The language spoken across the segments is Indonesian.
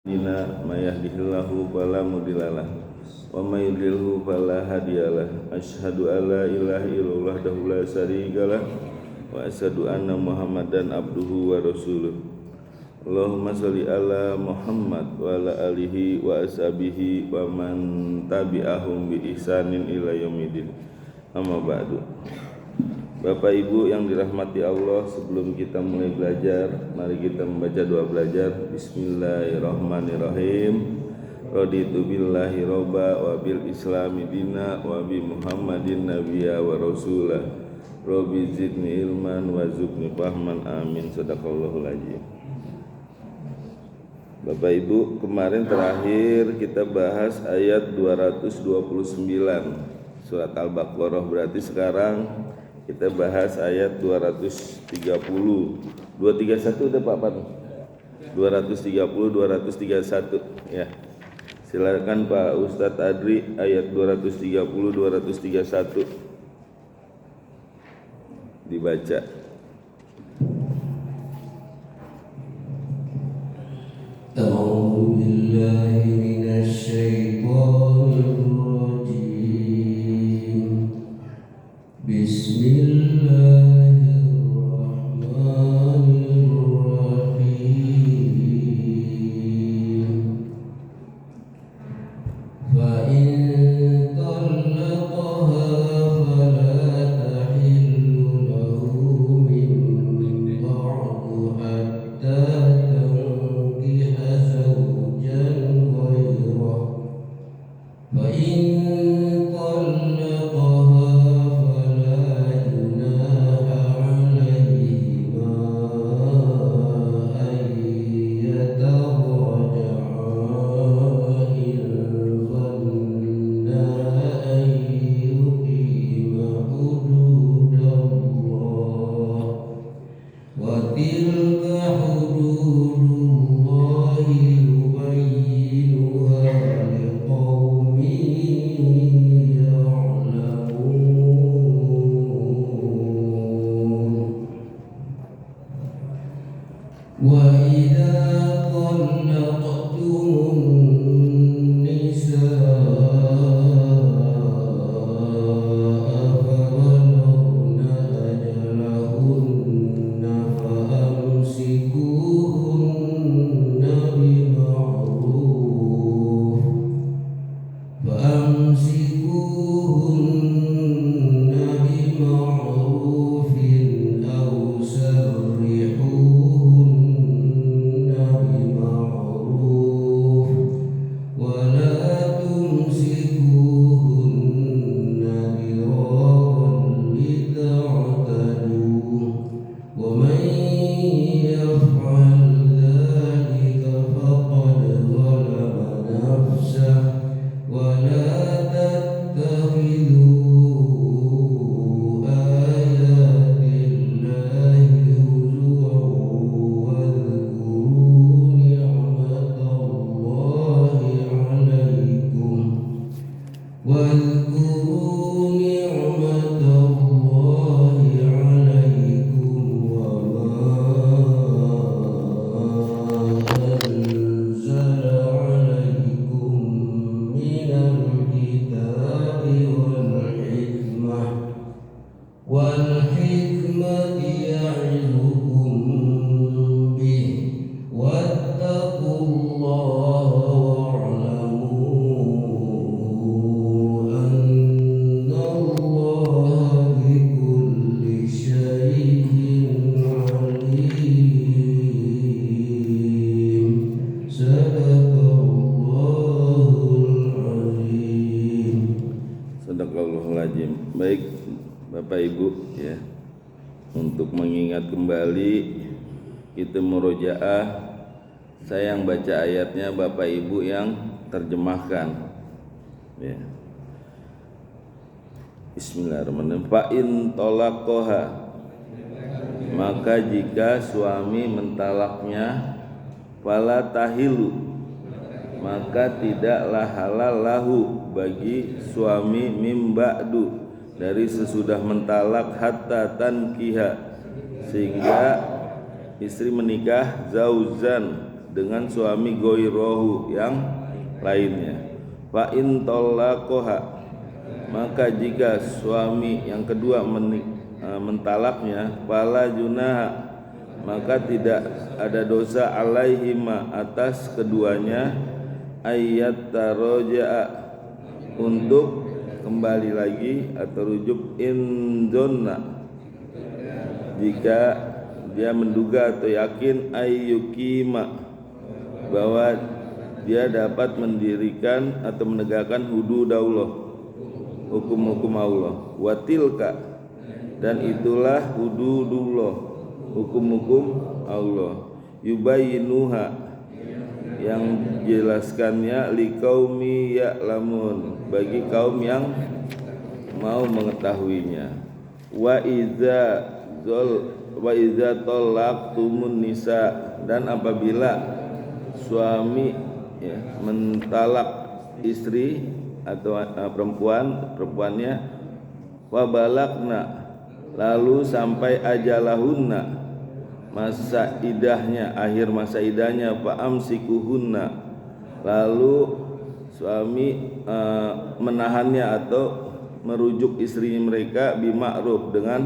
Dina mayahdihillahu fala mudhillalah wa may yudlilhu fala hadiyalah. Asyhadu alla ilaha illallah wahdahu la syarikalah wa asyhadu anna Muhammadan abduhu wa rasuluh. Allahumma shalli ala Muhammad wa ala alihi wa ashabihi wa man tabi'ahum bi ihsanin ila yaumil. Amma ba'du. Bapak Ibu yang dirahmati Allah, sebelum kita mulai belajar, mari kita membaca doa belajar. Bismillahirrahmanirrahim. Raditu billahi robba wa bil islami dina wa bi Muhammadin nabiyya wa rasulah. Rabbi zidni ilman wa zidni fahman, amin. Sadaqallahul azim. Bapak Ibu, kemarin terakhir kita bahas ayat 229 surat Al-Baqarah, berarti sekarang kita bahas ayat 230. 231 udah Pak Pan? 230, 231 ya. Silakan Pak Ustadz Adri, ayat 230, 231 dibaca. A'udzu billahi minasy syaithanir rajim. Bismillahirrahmanirrahim. Fa in talaqaha fala tahillu lahu min ba'du hatta tankiha zawjan ghayrahu. Fa in Baik Bapak Ibu ya, untuk mengingat kembali kita murojaah, saya yang baca ayatnya, Bapak Ibu yang terjemahkan ya. Bismillahirrahmanirrahim. Fa in talaqaha, maka jika suami mentalaknya, fala tahilu, maka tidaklah halal lahu bagi suami mim ba'du, dari sesudah mentalak, hatta tankiha, sehingga istri menikah, zauzan dengan suami goirohu yang lainnya. Fa in talaqoha, maka jika suami yang kedua mentalaknya, fala junaha, maka tidak ada dosa alaihima atas keduanya, ayat taroja'a, untuk kembali lagi atau rujuk inzonna, jika dia menduga atau yakin ayyukima, bahwa dia dapat mendirikan atau menegakkan hudud Allah, hukum-hukum Allah. Watilka, dan itulah hududullah, hukum-hukum Allah. Yubayyinuha, yang jelaskannya liqaumi ya'lamun, bagi kaum yang mau mengetahuinya. Wa iza talaqtumun nisa, dan apabila suami mentalak istri atau perempuannya, wa balagna, lalu sampai ajalahunna, masa idahnya, akhir masa idahnya, fa amsikuhunna, lalu suami menahannya atau merujuk istri mereka bima'ruf, dengan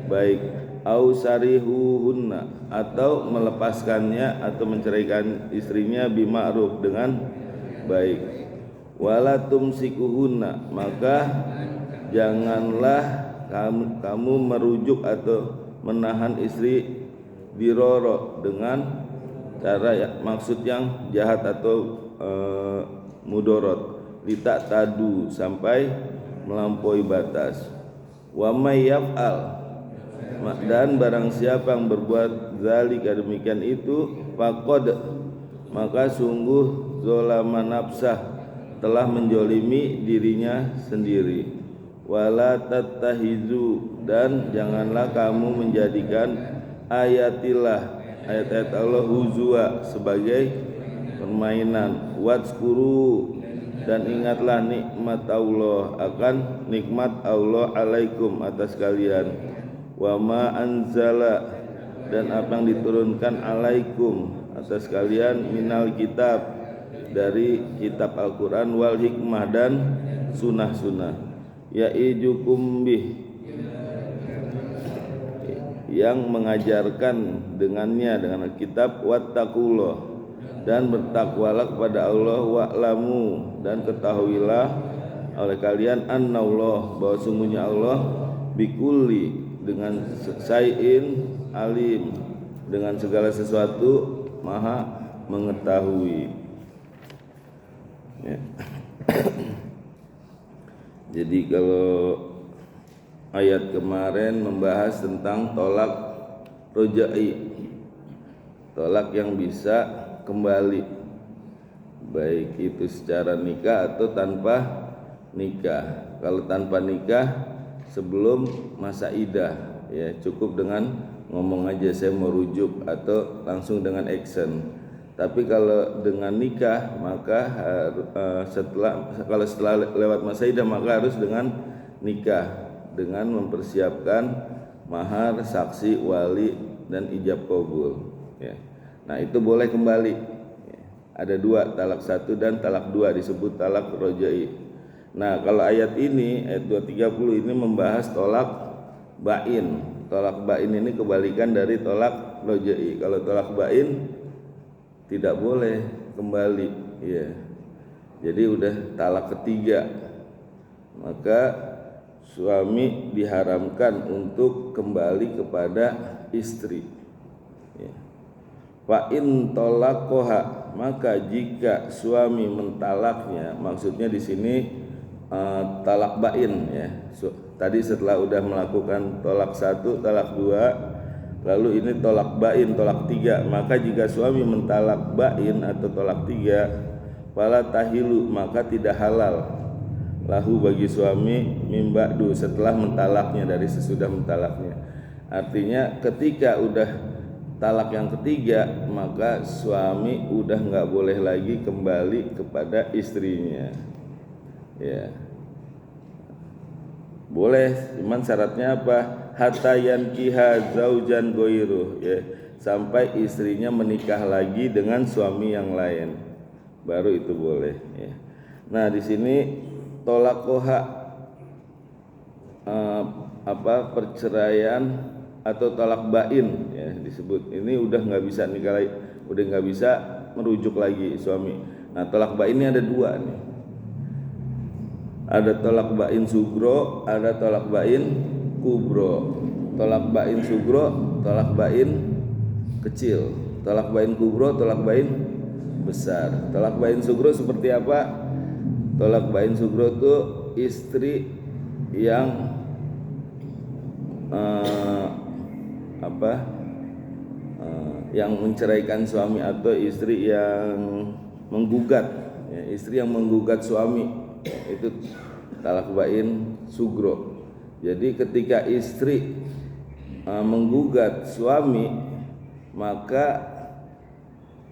baik, au sarihuhunna, atau melepaskannya atau menceraikan istrinya bima'ruf, dengan baik. Wala tumsikuhunna, maka janganlah kamu merujuk atau menahan istri diroro, dengan cara maksud yang jahat atau mudorot, litak tadu, sampai melampaui batas. Wa may yaf'al, dan barang siapa yang berbuat zalika, demikian itu, faqad, maka sungguh zolama nafsah, telah menjolimi dirinya sendiri. Wala tattahizu, dan janganlah kamu menjadikan ayatillah, ayat-ayat Allah, huzwa, sebagai permainan. Wadzkuru, dan ingatlah nikmat Allah, akan nikmat Allah alaikum, atas kalian. Wa ma anzala, dan apa yang diturunkan alaikum, atas kalian, minal kitab, dari kitab Al-Quran, wal hikmah, dan sunnah-sunnah, ya'ijukum bih, yang mengajarkan dengannya, dengan kitab, wattaqullah, dan bertakwalah kepada Allah, wa'lamu, dan ketahuilah oleh kalian, annallah, bahwa sungguhnya Allah, bikulli, dengan sayin alim, dengan segala sesuatu maha mengetahui. Ya. Jadi kalau ayat kemarin membahas tentang tolak roja'i, tolak yang bisa kembali, baik itu secara nikah atau tanpa nikah. Kalau tanpa nikah sebelum masa idah, ya cukup dengan ngomong aja saya mau rujuk, atau langsung dengan action. Tapi kalau dengan nikah, maka setelah lewat masa idah, maka harus dengan nikah, dengan mempersiapkan mahar, saksi, wali, dan ijab kabul. Ya. Nah itu boleh kembali. Ya. Ada dua, talak satu dan talak dua, disebut talak roja'i. Nah kalau ayat ini, ayat 230 ini membahas tolak bain. Tolak bain ini kebalikan dari tolak roja'i. Kalau tolak bain tidak boleh kembali, ya. Jadi udah talak ketiga, maka suami diharamkan untuk kembali kepada istri. Ya. Fa in talaqoha, maka jika suami mentalaknya, maksudnya di sini talak bain, ya. Tadi setelah udah melakukan tolak satu, talak dua, lalu ini tolak bain, tolak tiga. Maka jika suami mentalak bain atau tolak tiga, fala tahilu, maka tidak halal lahu, bagi suami, mimba'du, setelah mentalaknya, dari sesudah mentalaknya. Artinya ketika udah talak yang ketiga, maka suami udah nggak boleh lagi kembali kepada istrinya. Ya, boleh, cuman syaratnya apa? Hatta yankiha zaujan goiruh, ya, sampai istrinya menikah lagi dengan suami yang lain, baru itu boleh ya. Nah di sini tolakoha perceraian atau talak bain ya disebut. Ini udah nggak bisa nikah lagi, udah nggak bisa merujuk lagi suami. Nah talak bain ini ada dua nih, ada talak bain sugro, ada talak bain kubro. Talak bain sugro, talak bain kecil. Talak bain kubro, talak bain besar. Talak bain sugro seperti apa? Talak bain sugro itu istri yang yang menceraikan suami atau istri yang menggugat ya, istri yang menggugat suami itu talak bain sugro. Jadi ketika istri menggugat suami, maka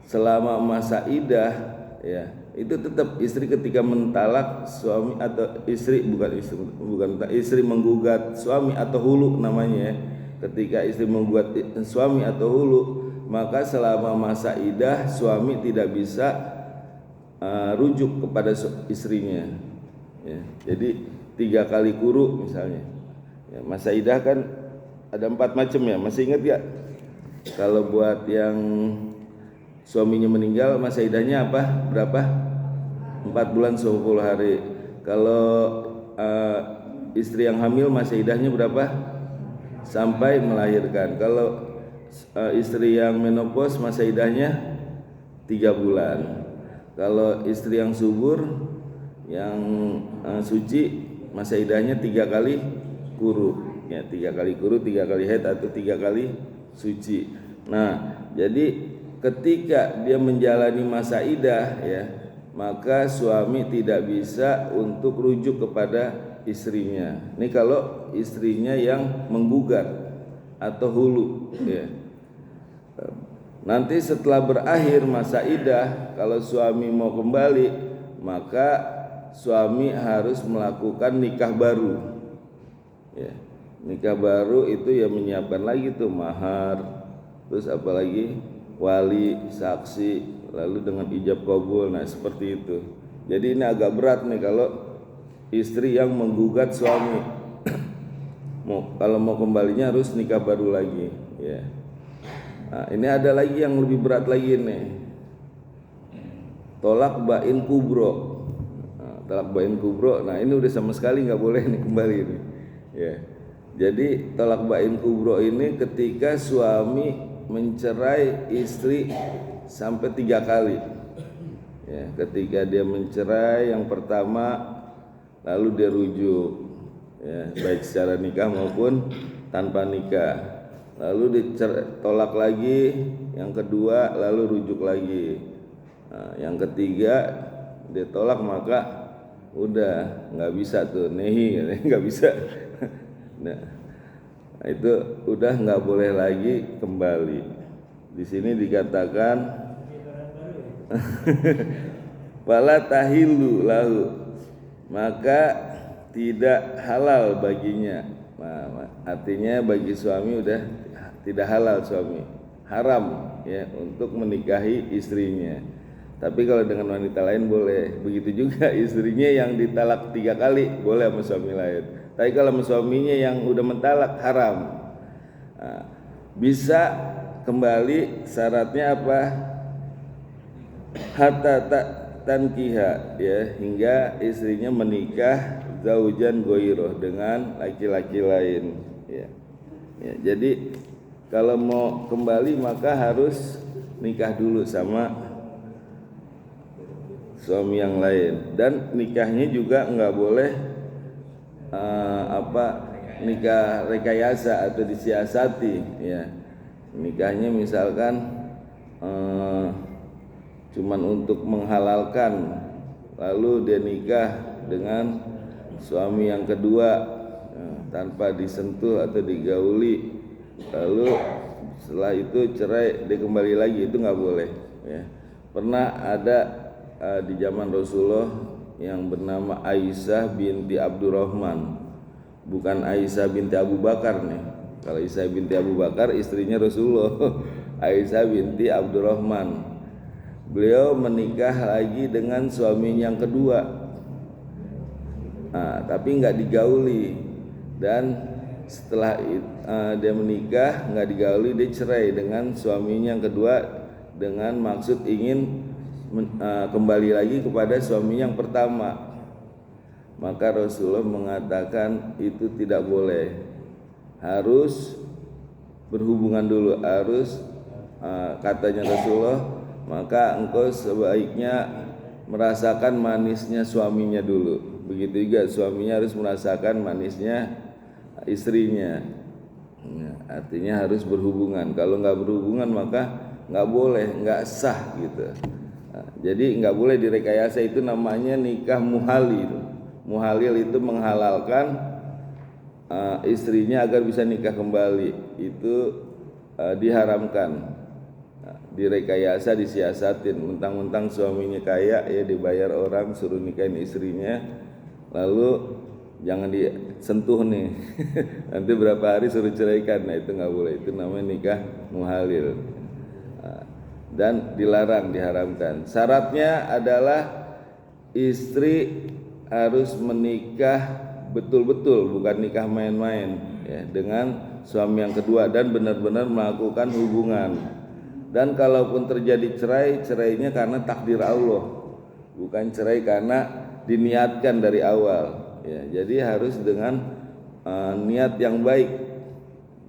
selama masa idah ya itu tetap istri ketika mentalak suami atau istri bukan istri menggugat suami atau hulu namanya ya. Ketika istri menggugat suami atau hulu, maka selama masa idah suami tidak bisa rujuk kepada istrinya ya. Jadi 3 kali kuru misalnya ya, masa idah kan ada 4 macam ya, masih ingat ya? Kalau buat yang suaminya meninggal masa idahnya apa? Berapa? 4 bulan 10 hari. Kalau istri yang hamil masa idahnya berapa? Sampai melahirkan. Kalau istri yang menopause masa idahnya 3 bulan. Kalau istri yang subur yang suci masa idahnya 3 kali kuru ya, 3 kali kuru, 3 kali haid atau 3 kali suci. Nah jadi ketika dia menjalani masa idah ya, maka suami tidak bisa untuk rujuk kepada istrinya. Ini kalau istrinya yang menggugat atau hulu ya. Nanti setelah berakhir masa idah, kalau suami mau kembali, maka suami harus melakukan nikah baru ya. Nikah baru itu ya menyiapkan lagi tuh mahar, terus apalagi wali, saksi, lalu dengan ijab kabul. Nah seperti itu. Jadi ini agak berat nih kalau istri yang menggugat suami. Kalau mau kembalinya harus nikah baru lagi ya. Nah, ini ada lagi yang lebih berat lagi nih, tolak bain kubro. Nah, tolak bain kubro, nah ini udah sama sekali nggak boleh nih kembali nih ya. Jadi tolak bain kubro ini ketika suami mencerai istri sampai 3 kali ya. Ketika dia mencerai yang pertama, lalu dia rujuk ya, baik secara nikah maupun tanpa nikah, lalu ditolak lagi yang kedua, lalu rujuk lagi. Nah, yang ketiga dia tolak, maka udah nggak bisa tuh nehi, nggak bisa. Nah itu udah nggak boleh lagi kembali. Di sini dikatakan wala tahilu lahu, maka tidak halal baginya. Nah, artinya bagi suami udah tidak halal, suami haram ya untuk menikahi istrinya. Tapi kalau dengan wanita lain boleh. Begitu juga istrinya yang ditalak 3 kali boleh sama suami lain. Tapi kalau sama suaminya yang udah mentalak haram. Nah, bisa kembali, syaratnya apa? Hatta tankiha ya, hingga istrinya menikah zaujan goiroh, dengan laki-laki lain ya. Ya, jadi kalau mau kembali maka harus nikah dulu sama suami yang lain, dan nikahnya juga nggak boleh nikah rekayasa atau disiasati ya. Nikahnya misalkan cuman untuk menghalalkan, lalu dia nikah dengan suami yang kedua tanpa disentuh atau digauli, lalu setelah itu cerai, dia kembali lagi, itu nggak boleh ya. Pernah ada di zaman Rasulullah yang bernama Aisyah binti Abdurrahman, bukan Aisyah binti Abu Bakar nih. Kalau Aisyah binti Abu Bakar istrinya Rasulullah. Aisyah binti Abdurrahman. Beliau menikah lagi dengan suaminya yang kedua, tapi nggak digauli. Dan setelah dia menikah nggak digauli, dia cerai dengan suaminya yang kedua dengan maksud ingin kembali lagi kepada suaminya yang pertama. Maka Rasulullah mengatakan itu tidak boleh, harus berhubungan dulu, harus katanya Rasulullah, maka engkau sebaiknya merasakan manisnya suaminya dulu. Begitu juga suaminya harus merasakan manisnya istrinya. Artinya harus berhubungan. Kalau nggak berhubungan maka nggak boleh, nggak sah gitu. Jadi nggak boleh direkayasa, itu namanya nikah muhalil. Muhalil itu menghalalkan istrinya agar bisa nikah kembali, itu diharamkan. Direkayasa, disiasatin, mentang-mentang suaminya kaya ya dibayar orang suruh nikahin istrinya, lalu jangan disentuh nih nanti berapa hari suruh ceraikan. Nah itu nggak boleh, itu namanya nikah muhalil dan dilarang, diharamkan. Syaratnya adalah istri harus menikah betul-betul, bukan nikah main-main ya, dengan suami yang kedua dan benar-benar melakukan hubungan. Dan kalaupun terjadi cerai, cerainya karena takdir Allah, bukan cerai karena diniatkan dari awal ya. Jadi harus dengan niat yang baik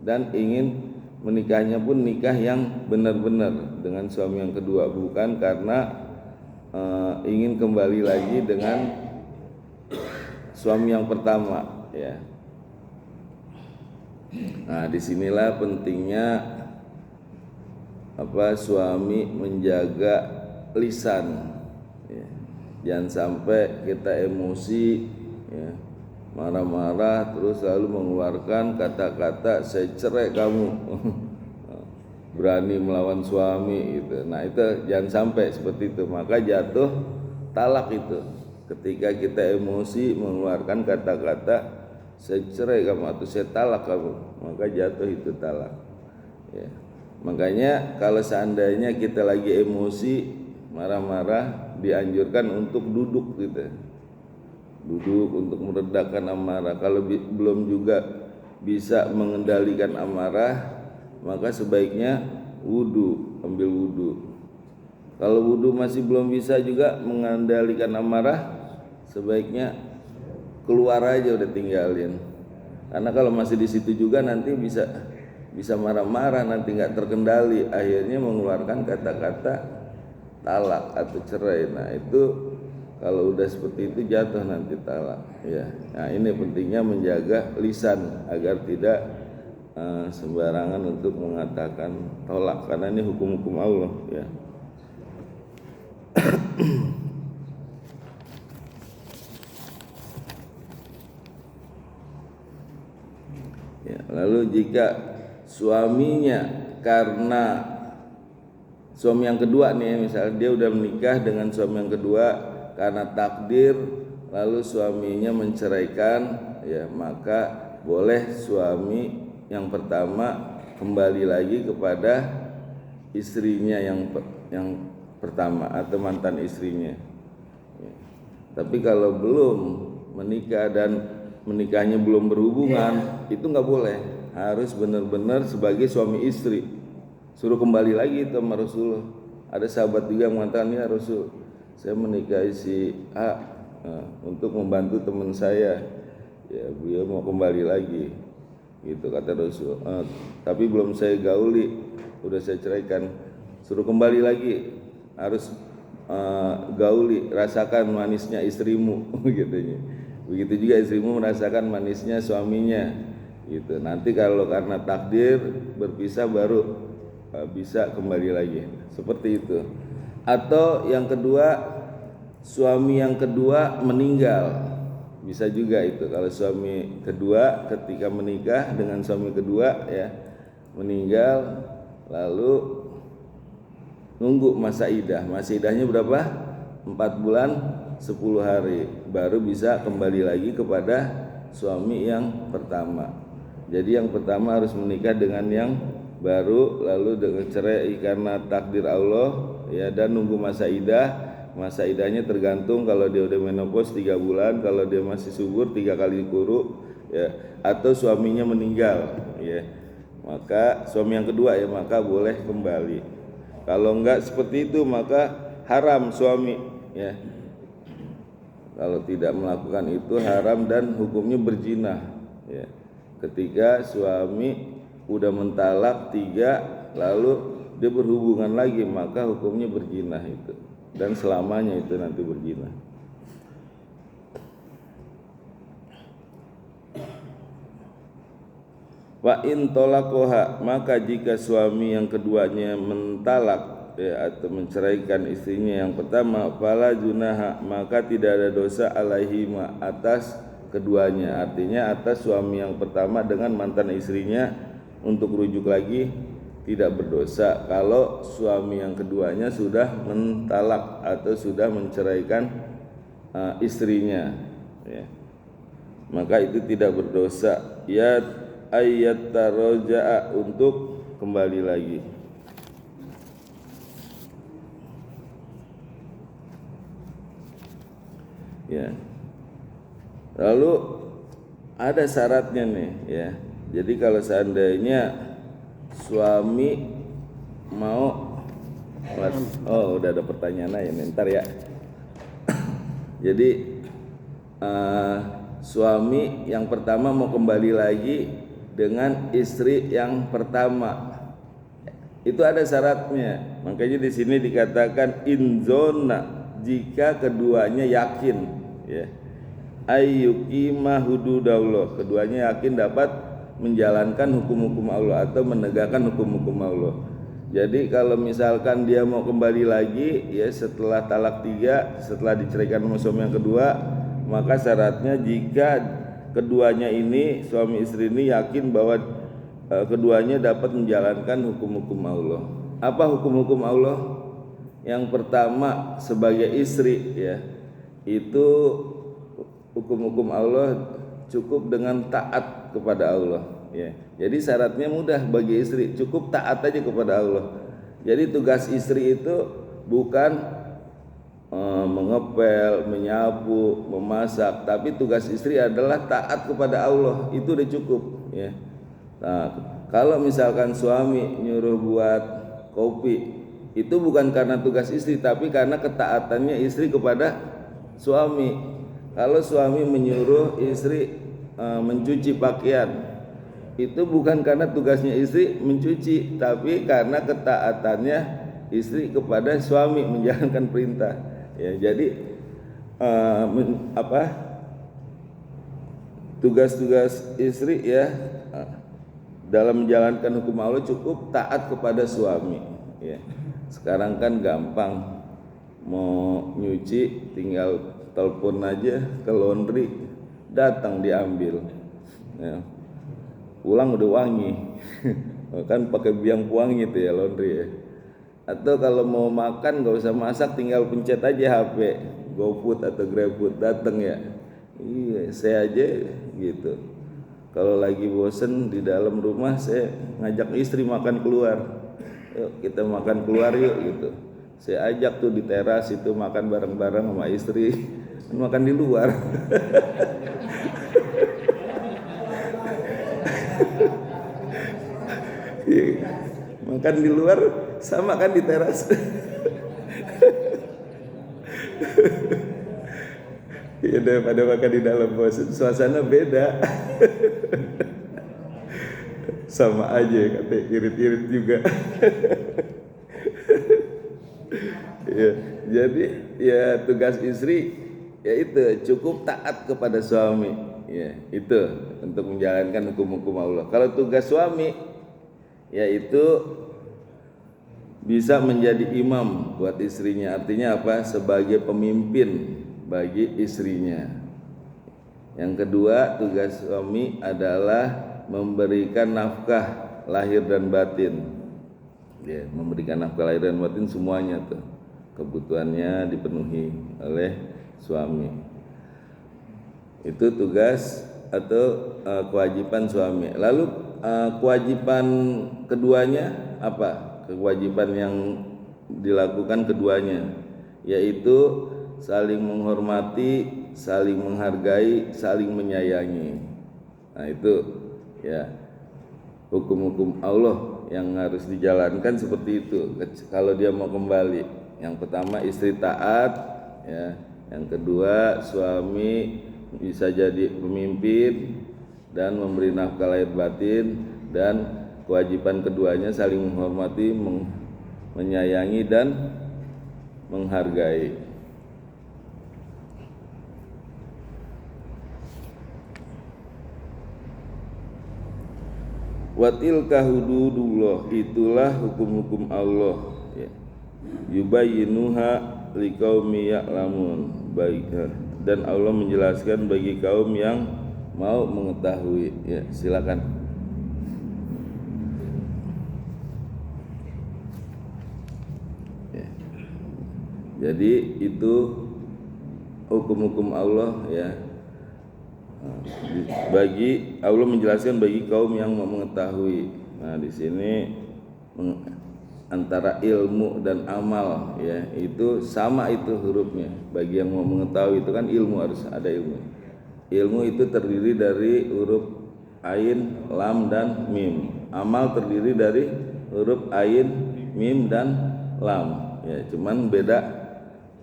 dan ingin menikahnya pun nikah yang benar-benar dengan suami yang kedua, bukan karena ingin kembali lagi dengan suami yang pertama ya. Nah disinilah pentingnya suami menjaga lisan ya. Jangan sampai kita emosi ya, marah-marah terus lalu mengeluarkan kata-kata saya cerai kamu berani melawan suami gitu. Nah itu jangan sampai seperti itu, maka jatuh talak itu. Ketika kita emosi mengeluarkan kata-kata saya cerai kamu atau saya talak kamu, maka jatuh itu talak ya. Makanya kalau seandainya kita lagi emosi marah-marah, dianjurkan untuk duduk gitu, duduk untuk meredakan amarah. Kalau belum juga bisa mengendalikan amarah, maka sebaiknya wudu, ambil wudu. Kalau wudu masih belum bisa juga mengendalikan amarah, sebaiknya keluar aja, udah tinggalin. Karena kalau masih di situ juga nanti bisa marah-marah, nanti nggak terkendali, akhirnya mengeluarkan kata-kata talak atau cerai. Nah itu kalau udah seperti itu jatuh nanti talak ya. Nah ini pentingnya menjaga lisan agar tidak sembarangan untuk mengatakan tolak, karena ini hukum-hukum Allah ya. Ya, lalu jika suaminya karena suami yang kedua nih, misalnya dia udah menikah dengan suami yang kedua karena takdir, lalu suaminya menceraikan ya, maka boleh suami yang pertama kembali lagi kepada istrinya yang pertama atau mantan istrinya ya. Tapi kalau belum menikah dan menikahnya belum berhubungan, itu nggak boleh, harus benar-benar sebagai suami istri, suruh kembali lagi itu sama Rasulullah. Ada sahabat juga yang mengatakan, ya Rasul, saya menikahi si A untuk membantu teman saya ya, beliau mau kembali lagi gitu kata Rasul, tapi belum saya gauli, udah saya ceraikan, suruh kembali lagi, harus gauli, rasakan manisnya istrimu gitu. Begitu juga istrimu merasakan manisnya suaminya gitu. Nanti kalau karena takdir berpisah baru bisa kembali lagi, seperti itu. Atau yang kedua, suami yang kedua meninggal, bisa juga itu. Kalau suami kedua ketika menikah dengan suami kedua ya meninggal, lalu nunggu masa idah. Masa idahnya berapa? 4 bulan 10 hari baru bisa kembali lagi kepada suami yang pertama. Jadi yang pertama harus menikah dengan yang baru lalu dengan cerai karena takdir Allah ya, dan nunggu masa idahnya tergantung kalau dia udah menopause 3 bulan, kalau dia masih subur 3 kali kuru ya, atau suaminya meninggal ya, maka suami yang kedua ya, maka boleh kembali. Kalau enggak seperti itu maka haram suami ya. Kalau tidak melakukan itu haram dan hukumnya berzina ya. Ketika suami udah mentalak 3 lalu dia berhubungan lagi, maka hukumnya berzina itu, dan selamanya itu nanti berzina. Wa in tolaqoha, maka jika suami yang keduanya mentalak ya, atau menceraikan istrinya yang pertama, fala junaha, maka tidak ada dosa alaihima, atas keduanya. Artinya atas suami yang pertama dengan mantan istrinya untuk rujuk lagi tidak berdosa kalau suami yang keduanya sudah mentalak atau sudah menceraikan istrinya ya. Maka itu tidak berdosa ya, ayat taroja'a, untuk kembali lagi. Ya. Lalu ada syaratnya nih ya. Jadi kalau seandainya suami mau, oh udah ada pertanyaan aja nih, ntar ya. Jadi suami yang pertama mau kembali lagi dengan istri yang pertama, itu ada syaratnya. Makanya di sini dikatakan inzona, jika keduanya yakin ya, ayyukima hududallah, keduanya yakin dapat menjalankan hukum-hukum Allah atau menegakkan hukum-hukum Allah. Jadi kalau misalkan dia mau kembali lagi ya setelah talak 3, setelah diceraikan sama suami yang kedua, maka syaratnya jika keduanya ini, suami istri ini yakin bahwa keduanya dapat menjalankan hukum-hukum Allah. Apa hukum-hukum Allah? Yang pertama sebagai istri ya, itu hukum-hukum Allah cukup dengan taat kepada Allah ya. Jadi syaratnya mudah bagi istri, cukup taat aja kepada Allah. Jadi tugas istri itu bukan mengepel, menyapu, memasak, tapi tugas istri adalah taat kepada Allah, itu udah cukup ya. Nah, kalau misalkan suami nyuruh buat kopi, itu bukan karena tugas istri, tapi karena ketaatannya istri kepada suami. Kalau suami menyuruh istri mencuci pakaian, itu bukan karena tugasnya istri mencuci, tapi karena ketaatannya istri kepada suami menjalankan perintah. Ya, jadi tugas-tugas istri ya dalam menjalankan hukum Allah cukup taat kepada suami. Ya. Sekarang kan gampang, mau nyuci tinggal telepon aja ke laundry, datang diambil. Ya. Pulang udah wangi, kan pakai biang wangi itu ya laundry ya. Atau kalau mau makan nggak usah masak, tinggal pencet aja HP, GoFood atau GrabFood, datang ya. Iya, saya aja gitu. Kalau lagi bosen di dalam rumah, saya ngajak istri makan keluar. Yuk kita makan keluar yuk gitu. Saya ajak tuh di teras itu makan bareng-bareng sama istri, makan di luar. Makan di luar sama kan di teras. Ya daripada makan di dalam, bos, suasana beda. Sama aja kata, irit-irit juga. Ya, jadi ya tugas istri ya itu cukup taat kepada suami ya, itu untuk menjalankan hukum-hukum Allah. Kalau tugas suami yaitu bisa menjadi imam buat istrinya, artinya apa? Sebagai pemimpin bagi istrinya. Yang kedua, tugas suami adalah memberikan nafkah lahir dan batin. Ya, memberikan nafkah lahir dan batin semuanya tuh, kebutuhannya dipenuhi oleh suami. Itu tugas atau kewajiban suami. Lalu kewajiban keduanya apa? Kewajiban yang dilakukan keduanya, yaitu saling menghormati, saling menghargai, saling menyayangi. Nah itu ya hukum-hukum Allah yang harus dijalankan seperti itu. Kalau dia mau kembali, yang pertama istri taat, ya. Yang kedua suami bisa jadi pemimpin dan memberi nafkah lahir batin, dan kewajiban keduanya saling menghormati, menyayangi dan menghargai. Watilka hududullah, itulah hukum-hukum Allah, ya. Yubayyinuha liqaumi ya'lamun, baik, dan Allah menjelaskan bagi kaum yang mau mengetahui. Ya, silakan. Ya. Jadi itu hukum-hukum Allah, ya. Bagi Allah menjelaskan bagi kaum yang mau mengetahui. Nah, di sini antara ilmu dan amal, ya, itu sama itu hurufnya. Bagi yang mau mengetahui itu kan ilmu, harus ada ilmu. Ilmu itu terdiri dari huruf ain, lam dan mim. Amal terdiri dari huruf ain, mim dan lam. Ya, cuman beda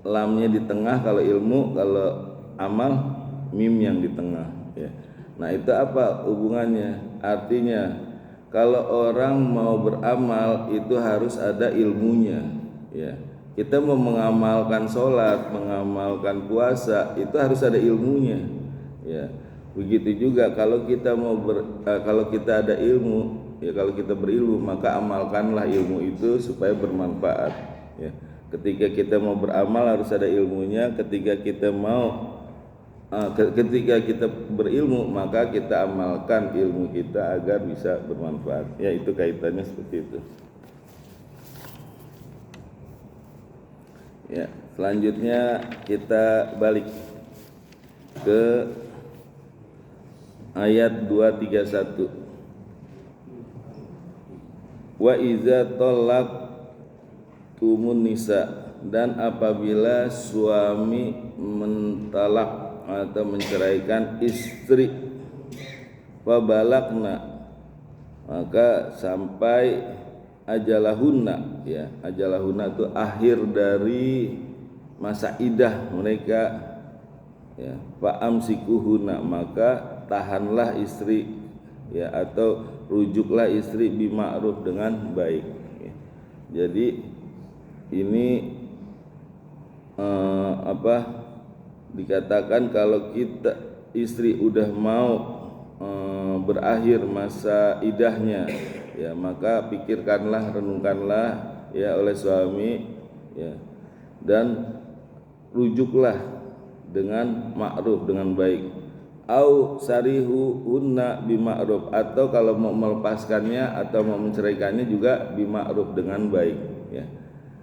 lamnya di tengah kalau ilmu, kalau amal mim yang di tengah, ya. Nah itu apa hubungannya? Artinya kalau orang mau beramal itu harus ada ilmunya, ya. Kita mau mengamalkan sholat, mengamalkan puasa, itu harus ada ilmunya, ya. Begitu juga kalau kita mau kalau kita ada ilmu, ya, kalau kita berilmu maka amalkanlah ilmu itu supaya bermanfaat, ya. Ketika kita mau beramal harus ada ilmunya. Ketika kita berilmu maka kita amalkan ilmu kita agar bisa bermanfaat. Ya, itu kaitannya seperti itu. Ya, selanjutnya kita balik ke ayat 231. Wa iza talaqtumun nisa, dan apabila suami mentalak atau menceraikan istri, fabalagna, maka sampai ajalahunna, ya. Ajalahunna itu akhir dari masa idah mereka, ya. Fa'amsikuhunna, maka tahanlah istri, ya, atau rujuklah istri bima'ruf, dengan baik, ya. Jadi ini dikatakan kalau kita istri udah mau berakhir masa idahnya, ya, maka pikirkanlah, renungkanlah, ya, oleh suami, ya, dan rujuklah dengan ma'ruf, dengan baik. Au sarihu unna bima'ruf, atau kalau mau melepaskannya atau mau menceraikannya juga bima'ruf, dengan baik, ya.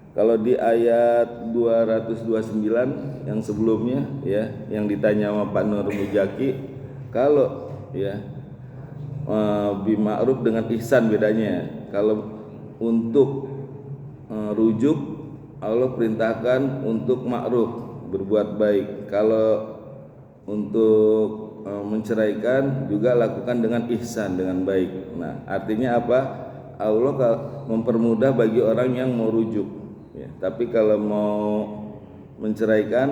Kalau di ayat 229 yang sebelumnya, ya, yang ditanya sama Pak Nur Mujaki, kalau, ya, bima'ruf dengan ihsan bedanya. Kalau untuk rujuk Allah perintahkan untuk ma'ruf, berbuat baik. Kalau untuk menceraikan juga lakukan dengan ihsan, dengan baik. Nah, artinya apa? Allah mempermudah bagi orang yang mau rujuk, ya. Tapi kalau mau menceraikan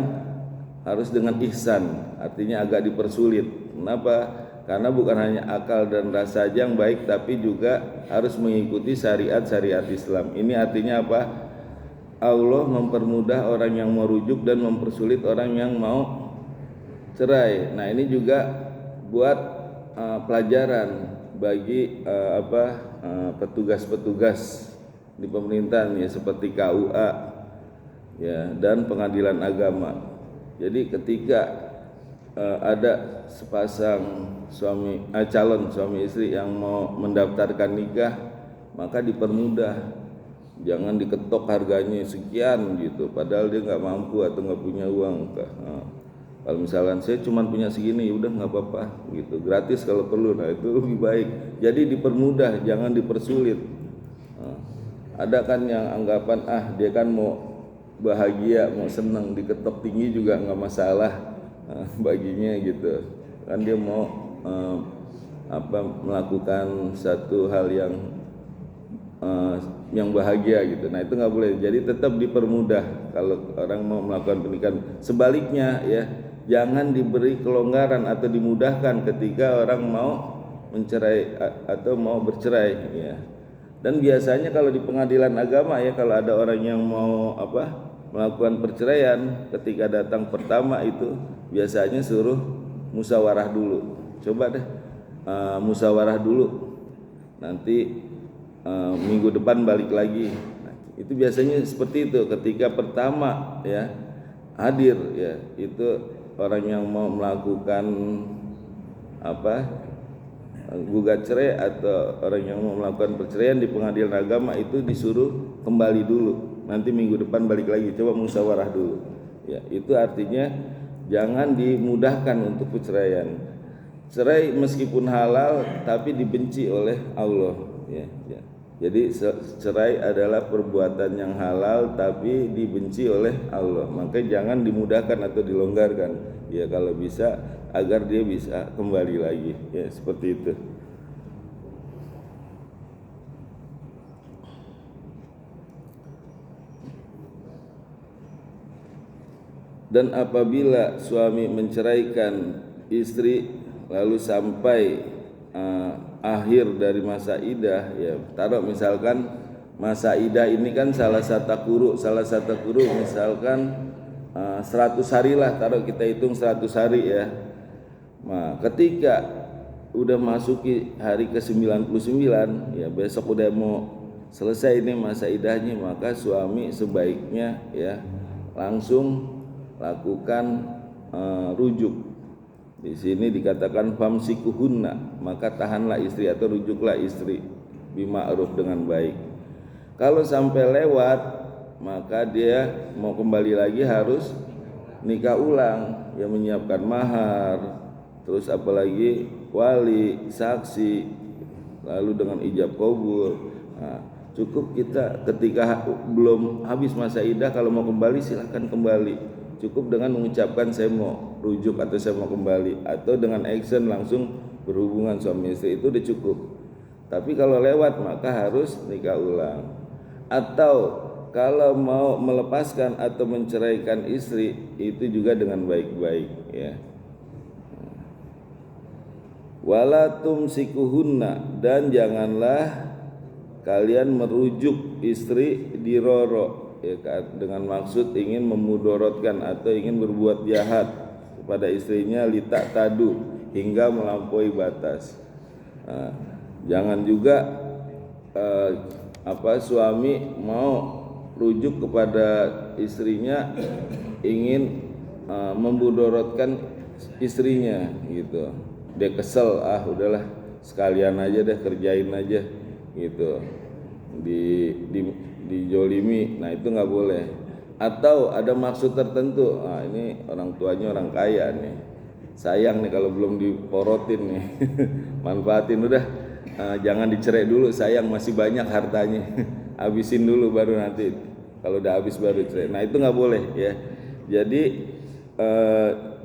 harus dengan ihsan, artinya agak dipersulit. Kenapa? Karena bukan hanya akal dan rasa saja yang baik, tapi juga harus mengikuti syariat-syariat Islam. Ini artinya apa? Allah mempermudah orang yang mau rujuk dan mempersulit orang yang mau cerai. Nah, ini juga buat pelajaran bagi petugas-petugas di pemerintahan, ya, seperti KUA, ya, dan pengadilan agama. Jadi ketika ada sepasang calon suami istri yang mau mendaftarkan nikah, maka dipermudah, jangan diketok harganya sekian gitu, padahal dia nggak mampu atau nggak punya uang. Kalau misalkan saya cuma punya segini, udah nggak apa-apa gitu, gratis kalau perlu. Nah itu lebih baik. Jadi dipermudah, jangan dipersulit. Nah, ada kan yang anggapan dia kan mau bahagia, mau senang, diketok tinggi juga nggak masalah baginya gitu. Kan dia mau melakukan satu hal yang bahagia gitu. Nah itu nggak boleh. Jadi tetap dipermudah kalau orang mau melakukan pernikahan. Sebaliknya ya, jangan diberi kelonggaran atau dimudahkan ketika orang mau mencerai atau mau bercerai ya. Dan biasanya kalau di pengadilan agama ya, kalau ada orang yang mau melakukan perceraian, ketika datang pertama itu biasanya suruh musyawarah dulu. Coba deh musyawarah dulu, nanti minggu depan balik lagi. Nah, itu biasanya seperti itu ketika pertama ya hadir ya, itu orang yang mau melakukan gugat cerai atau orang yang mau melakukan perceraian di pengadilan agama itu disuruh kembali dulu, nanti minggu depan balik lagi, coba musyawarah dulu ya. Itu artinya jangan dimudahkan untuk perceraian. Cerai meskipun halal tapi dibenci oleh Allah ya. Jadi cerai adalah perbuatan yang halal tapi dibenci oleh Allah. Maka jangan dimudahkan atau dilonggarkan ya, kalau bisa, agar dia bisa kembali lagi ya, seperti itu. Dan apabila suami menceraikan istri lalu sampai akhir dari masa idah ya, taruh misalkan masa idah ini kan salah satu kuru misalkan 100 hari lah, taruh kita hitung 100 hari ya. Nah ketika udah masuki hari ke-99 ya, besok udah mau selesai ini masa idahnya, maka suami sebaiknya ya langsung lakukan rujuk. Di sini dikatakan famsikuhunna, maka tahanlah istri atau rujuklah istri bima'ruf, dengan baik. Kalau sampai lewat, maka dia mau kembali lagi harus nikah ulang, ya menyiapkan mahar, terus apalagi wali, saksi, lalu dengan ijab kabul. Nah, cukup kita ketika belum habis masa idah, kalau mau kembali silahkan kembali. Cukup dengan mengucapkan saya mau rujuk atau saya mau kembali, atau dengan action langsung berhubungan suami istri, itu udah cukup. Tapi kalau lewat maka harus nikah ulang. Atau kalau mau melepaskan atau menceraikan istri, itu juga dengan baik-baik ya. Wala tumsikuhunna, dan janganlah kalian merujuk istri diroro ya, dengan maksud ingin memudorotkan atau ingin berbuat jahat kepada istrinya, litak tadu, hingga melampaui batas. Nah, jangan juga suami mau rujuk kepada istrinya ingin memudorotkan istrinya gitu. Dia kesel, udahlah sekalian aja deh, kerjain aja gitu, dijolimi. Nah itu nggak boleh. Atau ada maksud tertentu, ini orang tuanya orang kaya nih, sayang nih kalau belum diporotin nih manfaatin, udah jangan dicerai dulu, sayang masih banyak hartanya habisin dulu baru nanti kalau udah habis baru cerai. Nah itu nggak boleh ya. Jadi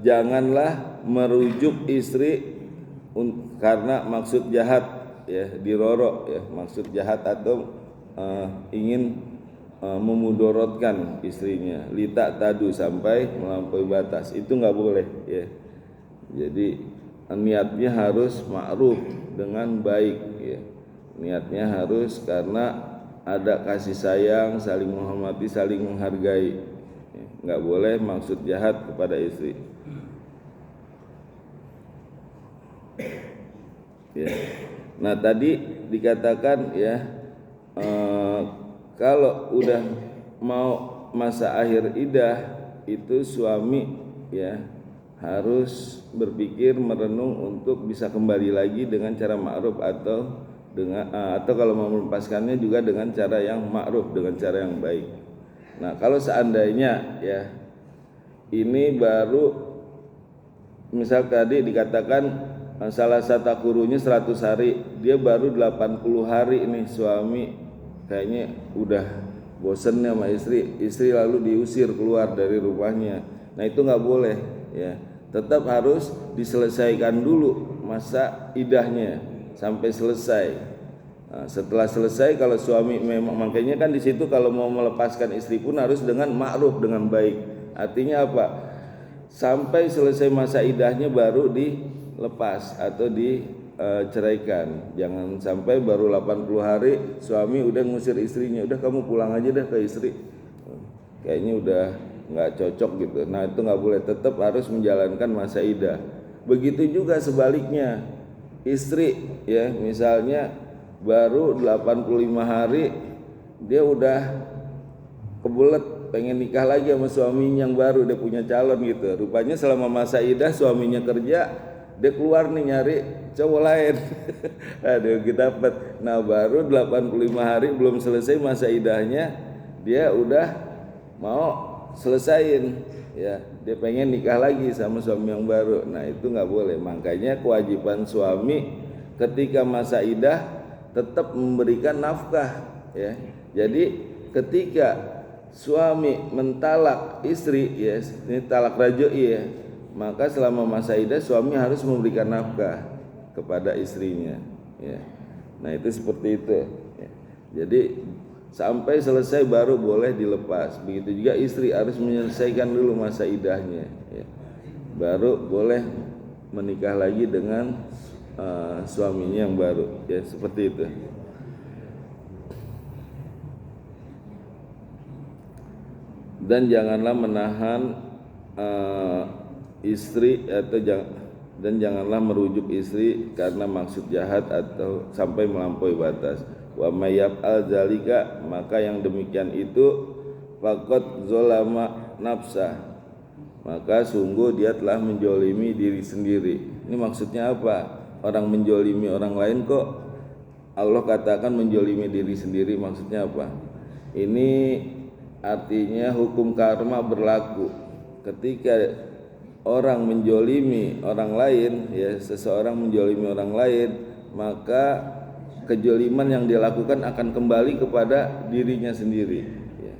janganlah merujuk istri karena maksud jahat ya, diroro ya, maksud jahat atau ingin memudorotkan istrinya, litak tadu, sampai melampaui batas, itu nggak boleh ya. Jadi niatnya harus ma'ruf, dengan baik ya. Niatnya harus karena ada kasih sayang, saling menghormati, saling menghargai ya. Nggak boleh maksud jahat kepada istri ya. Nah tadi dikatakan ya, kalau udah mau masa akhir idah itu suami ya harus berpikir, merenung untuk bisa kembali lagi dengan cara ma'ruf, atau kalau mau melepaskannya juga dengan cara yang ma'ruf, dengan cara yang baik. Nah kalau seandainya ya ini baru misal tadi dikatakan salah satu gurunya 100 hari, dia baru 80 hari nih suami kayaknya udah bosen sama istri lalu diusir keluar dari rumahnya. Nah itu nggak boleh ya, tetap harus diselesaikan dulu masa idahnya sampai selesai. Nah, setelah selesai kalau suami memang, makanya kan di situ kalau mau melepaskan istri pun harus dengan ma'ruf, dengan baik. Artinya apa? Sampai selesai masa idahnya baru dilepas atau diceraikan. Jangan sampai baru 80 hari suami udah ngusir istrinya, udah kamu pulang aja dah ke istri. Kayaknya udah nggak cocok gitu. Nah itu nggak boleh, tetap harus menjalankan masa idah. Begitu juga sebaliknya, istri ya misalnya baru 85 hari dia udah kebelet pengen nikah lagi sama suaminya yang baru, dia punya calon gitu. Rupanya selama masa idah suaminya kerja, dia keluar nih nyari cowok lain. Aduh kita dapat. Nah baru 85 hari belum selesai masa idahnya, dia udah mau selesain ya, dia pengen nikah lagi sama suami yang baru. Nah itu nggak boleh. Makanya kewajiban suami ketika masa idah tetap memberikan nafkah ya. Jadi ketika suami mentalak istri ya, ini talak raj'i ya, maka selama masa idah suami harus memberikan nafkah kepada istrinya ya. Nah itu seperti itu ya. Jadi sampai selesai baru boleh dilepas. Begitu juga istri harus menyelesaikan dulu masa idahnya ya, baru boleh menikah lagi dengan suaminya yang baru ya, seperti itu. Dan janganlah menahan istri atau dan janganlah merujuk istri karena maksud jahat atau sampai melampaui batas. Wa may yaf'al zalika, maka yang demikian itu faqad zalama nafsah, maka sungguh dia telah menjolimi diri sendiri. Ini maksudnya apa? Orang menjolimi orang lain kok Allah katakan menjolimi diri sendiri, maksudnya apa? Ini artinya hukum karma berlaku ketika orang menjolimi orang lain ya, seseorang menjolimi orang lain, maka kejoliman yang dilakukan akan kembali kepada dirinya sendiri ya.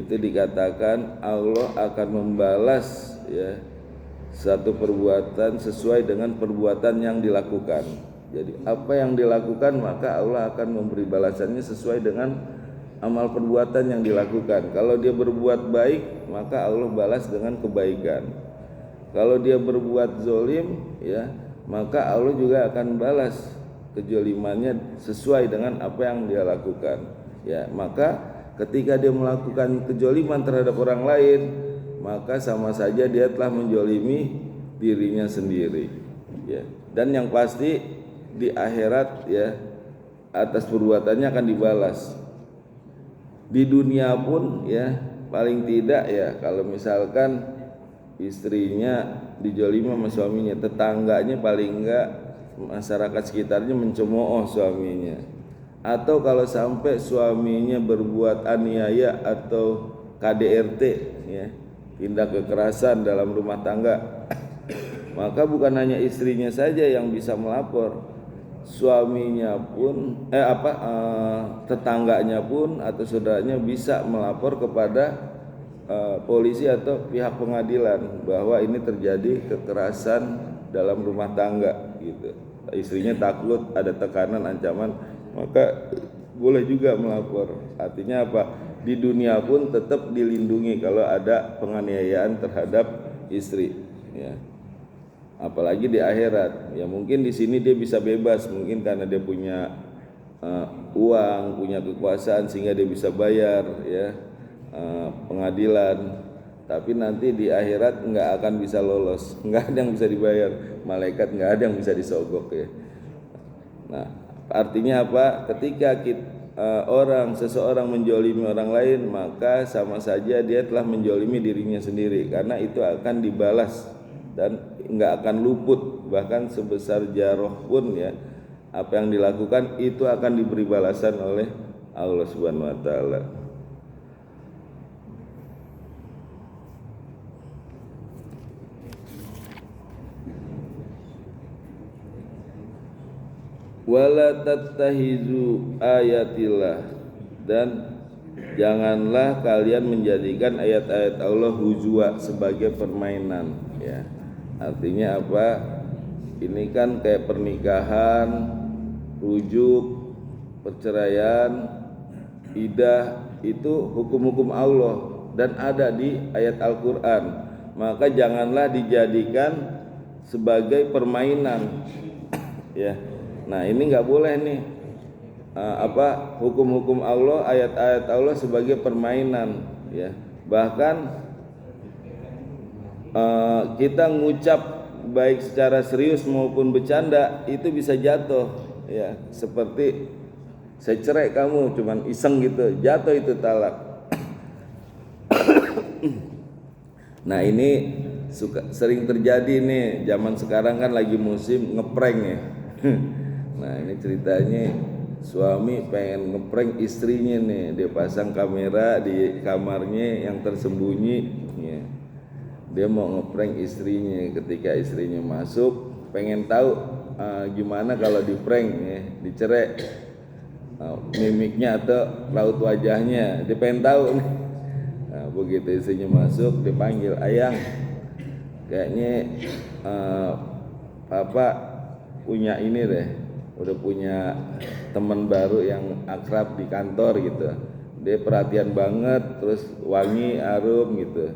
Itu dikatakan Allah akan membalas ya satu perbuatan sesuai dengan perbuatan yang dilakukan. Jadi apa yang dilakukan maka Allah akan memberi balasannya sesuai dengan amal perbuatan yang dilakukan. Kalau dia berbuat baik maka Allah balas dengan kebaikan. Kalau dia berbuat zolim ya, maka Allah juga akan balas kejolimannya sesuai dengan apa yang dia lakukan ya. Maka ketika dia melakukan kejoliman terhadap orang lain, maka sama saja dia telah menjolimi dirinya sendiri ya. Dan yang pasti di akhirat ya, atas perbuatannya akan dibalas. Di dunia pun ya, paling tidak ya, kalau misalkan istrinya dijolimi sama suaminya, tetangganya paling enggak masyarakat sekitarnya mencemooh suaminya. Atau kalau sampai suaminya berbuat aniaya atau KDRT ya, tindak kekerasan dalam rumah tangga, maka bukan hanya istrinya saja yang bisa melapor, suaminya pun tetangganya pun atau saudaranya bisa melapor kepada polisi atau pihak pengadilan bahwa ini terjadi kekerasan dalam rumah tangga gitu. Istrinya takut ada tekanan, ancaman, maka boleh juga melapor. Artinya apa? Di dunia pun tetap dilindungi kalau ada penganiayaan terhadap istri ya. Apalagi di akhirat ya, mungkin di sini dia bisa bebas, mungkin karena dia punya uang, punya kekuasaan sehingga dia bisa bayar ya pengadilan. Tapi nanti di akhirat nggak akan bisa lolos, nggak ada yang bisa dibayar, malaikat nggak ada yang bisa disogok ya. Nah artinya apa? Ketika seseorang menjolimi orang lain, maka sama saja dia telah menjolimi dirinya sendiri, karena itu akan dibalas dan nggak akan luput, bahkan sebesar jaroh pun ya, apa yang dilakukan itu akan diberi balasan oleh Allah Subhanahu wa taala. wala tattahizu ayatillah, dan janganlah kalian menjadikan ayat-ayat Allah huzwa, sebagai permainan, ya. Artinya apa? Ini kan kayak pernikahan, rujuk, perceraian, idah, itu hukum-hukum Allah dan ada di ayat Al-Qur'an. Maka janganlah dijadikan sebagai permainan, ya. Nah, ini nggak boleh nih, hukum-hukum Allah, ayat-ayat Allah sebagai permainan, ya. Bahkan kita ngucap baik secara serius maupun bercanda itu bisa jatuh, ya. Seperti saya cerai kamu, cuman iseng gitu, jatuh itu talak. Nah, ini sering terjadi nih, zaman sekarang kan lagi musim ngeprank, ya. Nah, ini ceritanya suami pengen ngeprank istrinya nih, dia pasang kamera di kamarnya yang tersembunyi, ya. Dia mau ngeprank istrinya, ketika istrinya masuk pengen tahu gimana kalau di prank, ya, dicerai, mimiknya atau raut wajahnya, dia pengen tahu nih. Nah, begitu istrinya masuk, dipanggil, ayang, kayaknya papa punya ini deh, udah punya teman baru yang akrab di kantor gitu. Dia perhatian banget, terus wangi, harum gitu,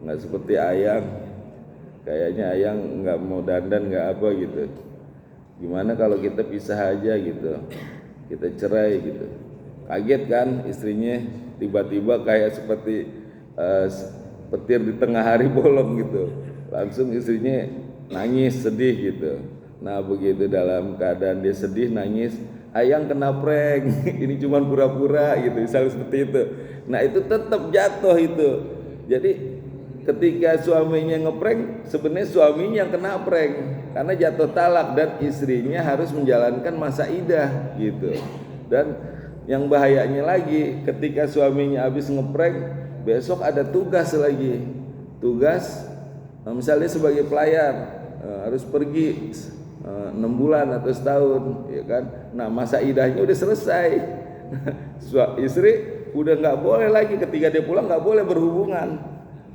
nggak seperti ayang. Kayaknya ayang nggak mau dandan, nggak apa gitu. Gimana kalau kita pisah aja gitu, kita cerai gitu. Kaget kan istrinya, tiba-tiba kayak seperti petir di tengah hari bolong gitu. Langsung istrinya nangis, sedih gitu. Nah, begitu dalam keadaan dia sedih, nangis, ayang kena prank, ini cuma pura-pura gitu, misalnya seperti itu. Nah, itu tetap jatuh itu. Jadi ketika suaminya ngeprank, sebenarnya suaminya yang kena prank karena jatuh talak, dan istrinya harus menjalankan masa idah gitu. Dan yang bahayanya lagi, ketika suaminya habis ngeprank, besok ada tugas lagi. Tugas misalnya sebagai pelayan, harus pergi 6 bulan atau setahun, ya kan. Nah, masa idahnya udah selesai. Istri udah nggak boleh lagi, ketika dia pulang nggak boleh berhubungan,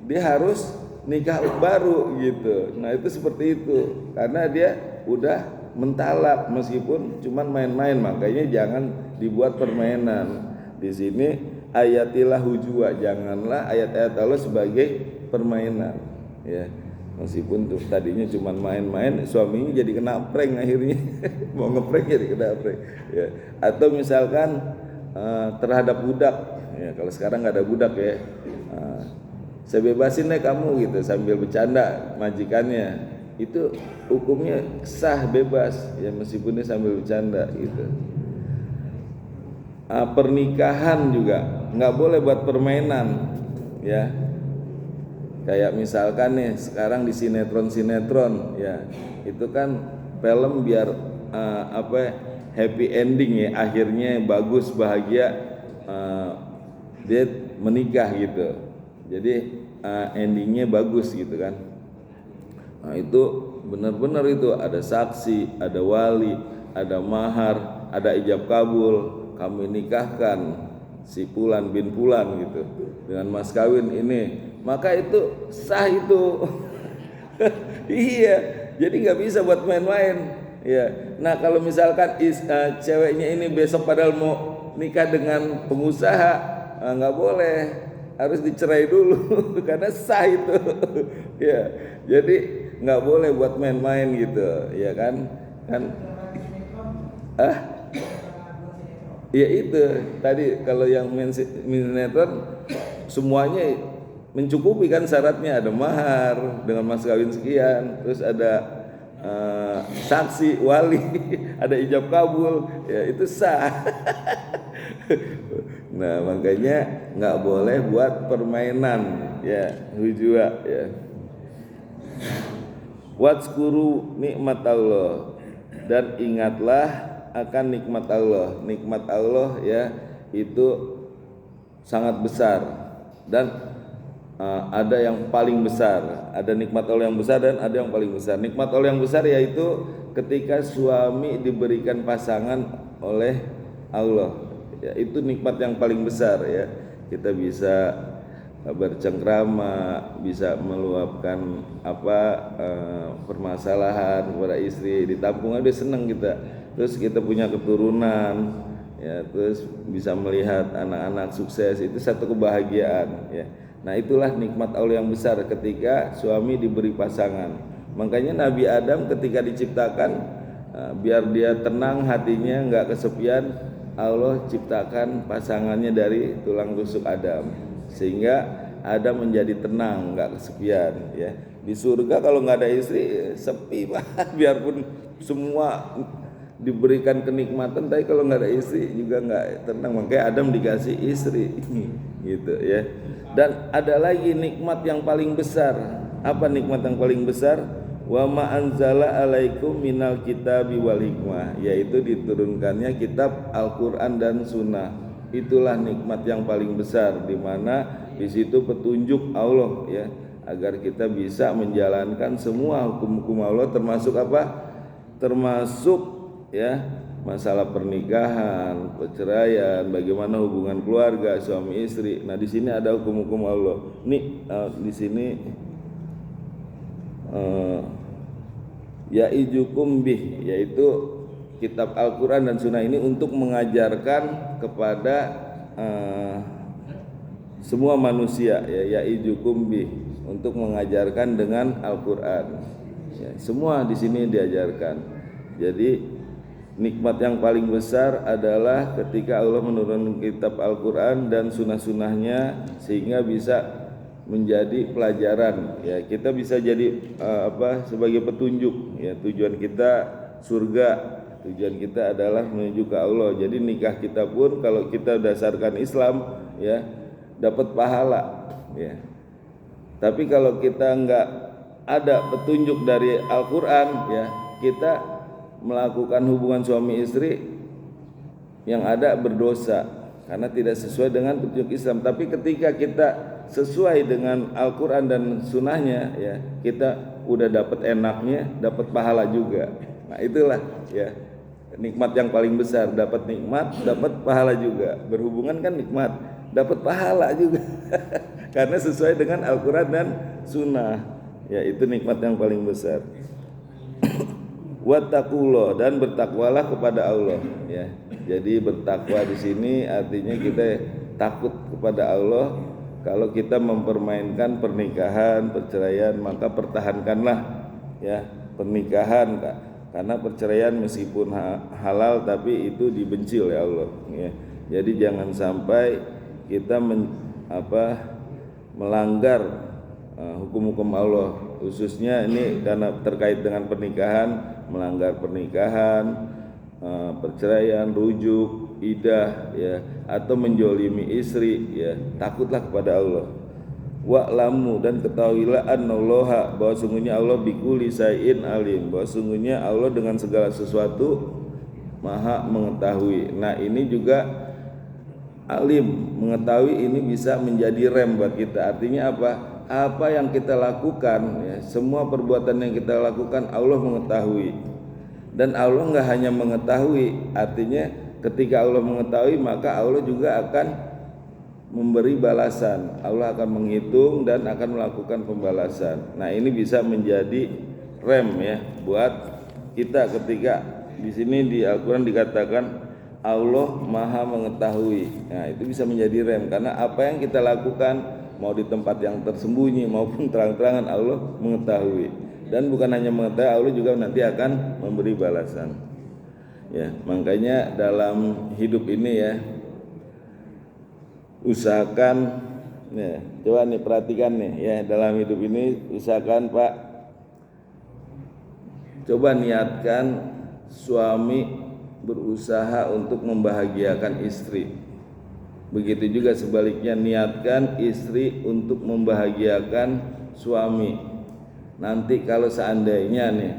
dia harus nikah baru gitu. Nah, itu seperti itu karena dia udah mentalak meskipun cuman main-main. Makanya jangan dibuat permainan. Di sini ayatilah hujwa, janganlah ayat-ayat Allah sebagai permainan, ya. Meskipun tuh tadinya cuma main-main, suaminya jadi kena prank akhirnya. Mau ngeprank jadi kena prank, ya. Atau misalkan terhadap budak, ya, kalau sekarang nggak ada budak, ya, saya bebasin deh kamu gitu, sambil bercanda majikannya, itu hukumnya sah, bebas, ya, meskipun dia sambil bercanda gitu. Pernikahan juga nggak boleh buat permainan, ya. Kayak misalkan nih sekarang di sinetron, ya, itu kan film biar happy ending, ya, akhirnya bagus, bahagia, dia menikah gitu. Jadi endingnya bagus gitu kan. Nah, itu benar-benar itu ada saksi, ada wali, ada mahar, ada ijab kabul, kami nikahkan si Fulan bin Fulan gitu dengan mas kawin ini, maka itu sah itu. Iya, jadi nggak bisa buat main-main, ya. Nah, kalau misalkan ceweknya ini besok padahal mau nikah dengan pengusaha, nggak boleh, harus dicerai dulu karena sah itu. Ya, jadi nggak boleh buat main-main gitu, ya kan ya itu tadi, kalau yang sinetron semuanya mencukupi kan syaratnya, ada mahar dengan mas kawin sekian, terus ada saksi, wali, ada ijab kabul, ya, itu sah. Nah, makanya nggak boleh buat permainan, ya, hujwa, ya. Wadzkuru nikmat Allah, dan ingatlah akan nikmat Allah. Nikmat Allah, ya, itu sangat besar, dan ada yang paling besar, ada nikmat Allah yang besar dan ada yang paling besar. Nikmat Allah yang besar yaitu ketika suami diberikan pasangan oleh Allah, ya, itu nikmat yang paling besar ya. Kita bisa bercengkrama, bisa meluapkan permasalahan kepada istri, ditampung aja seneng kita. Terus kita punya keturunan, ya, terus bisa melihat anak-anak sukses, itu satu kebahagiaan ya. Nah itulah nikmat Allah yang besar ketika suami diberi pasangan. Makanya Nabi Adam ketika diciptakan, biar dia tenang hatinya, nggak kesepian, Allah ciptakan pasangannya dari tulang rusuk Adam, sehingga Adam menjadi tenang, nggak kesepian ya. Di surga kalau nggak ada istri sepi Pak. Biarpun semua diberikan kenikmatan, tapi kalau nggak ada istri juga nggak tenang. Makanya Adam dikasih istri gitu ya. Dan ada lagi nikmat yang paling besar. Apa nikmat yang paling besar? Wa ma anzala alaikum minal kitabi wal hikmah, yaitu diturunkannya kitab Al-Qur'an dan sunnah. Itulah nikmat yang paling besar, di mana di situ petunjuk Allah ya, agar kita bisa menjalankan semua hukum-hukum Allah, termasuk apa? Termasuk ya masalah pernikahan, perceraian, bagaimana hubungan keluarga suami istri. Nah di sini ada hukum-hukum Allah. Nih di sini ya'ijukum bih, yaitu kitab Al-Quran dan Sunnah ini untuk mengajarkan kepada semua manusia ya, ya'ijukum bih, untuk mengajarkan dengan Al-Quran ya, semua di sini diajarkan. Jadi nikmat yang paling besar adalah ketika Allah menurunkan kitab Al-Quran dan sunnah-sunnahnya, sehingga bisa menjadi pelajaran ya, kita bisa jadi sebagai petunjuk ya. Tujuan kita surga, tujuan kita adalah menuju ke Allah. Jadi nikah kita pun kalau kita dasarkan Islam ya, dapat pahala ya. Tapi kalau kita enggak ada petunjuk dari Al-Quran ya, kita melakukan hubungan suami istri yang ada berdosa karena tidak sesuai dengan petunjuk Islam. Tapi ketika kita sesuai dengan Al-Quran dan sunnahnya ya, kita udah dapat enaknya, dapat pahala juga. Nah itulah ya nikmat yang paling besar, dapat nikmat, dapat pahala juga. Berhubungan kan nikmat, dapat pahala juga karena sesuai dengan Al-Quran dan sunnah ya, itu nikmat yang paling besar. Wattaqullah, dan bertakwalah kepada Allah ya. Jadi bertakwa di sini artinya kita takut kepada Allah. Kalau kita mempermainkan pernikahan, perceraian, maka pertahankanlah ya pernikahan, karena perceraian meskipun halal tapi itu dibenci oleh Allah ya. Jadi jangan sampai kita melanggar hukum-hukum Allah, khususnya ini karena terkait dengan pernikahan, melanggar pernikahan, perceraian, rujuk, idah ya, atau menjolimi istri ya. Takutlah kepada Allah. Wa'lamu, dan ketahuilah annallaha, bahwa sungguhnya Allah bikulli syai'in alim, bahwa sungguhnya Allah dengan segala sesuatu maha mengetahui. Nah ini juga alim, mengetahui ini bisa menjadi rem buat kita. Artinya apa? Apa yang kita lakukan ya, semua perbuatan yang kita lakukan Allah mengetahui. Dan Allah nggak hanya mengetahui, artinya ketika Allah mengetahui maka Allah juga akan memberi balasan. Allah akan menghitung dan akan melakukan pembalasan. Nah ini bisa menjadi rem ya buat kita ketika di sini di Al-Quran dikatakan Allah maha mengetahui. Nah itu bisa menjadi rem, karena apa yang kita lakukan mau di tempat yang tersembunyi maupun terang-terangan Allah mengetahui. Dan bukan hanya mengetahui, Allah juga nanti akan memberi balasan ya. Makanya dalam hidup ini ya, usahakan ya, coba nih perhatikan nih ya, dalam hidup ini usahakan Pak, coba niatkan suami berusaha untuk membahagiakan istri. Begitu juga sebaliknya, niatkan istri untuk membahagiakan suami. Nanti kalau seandainya nih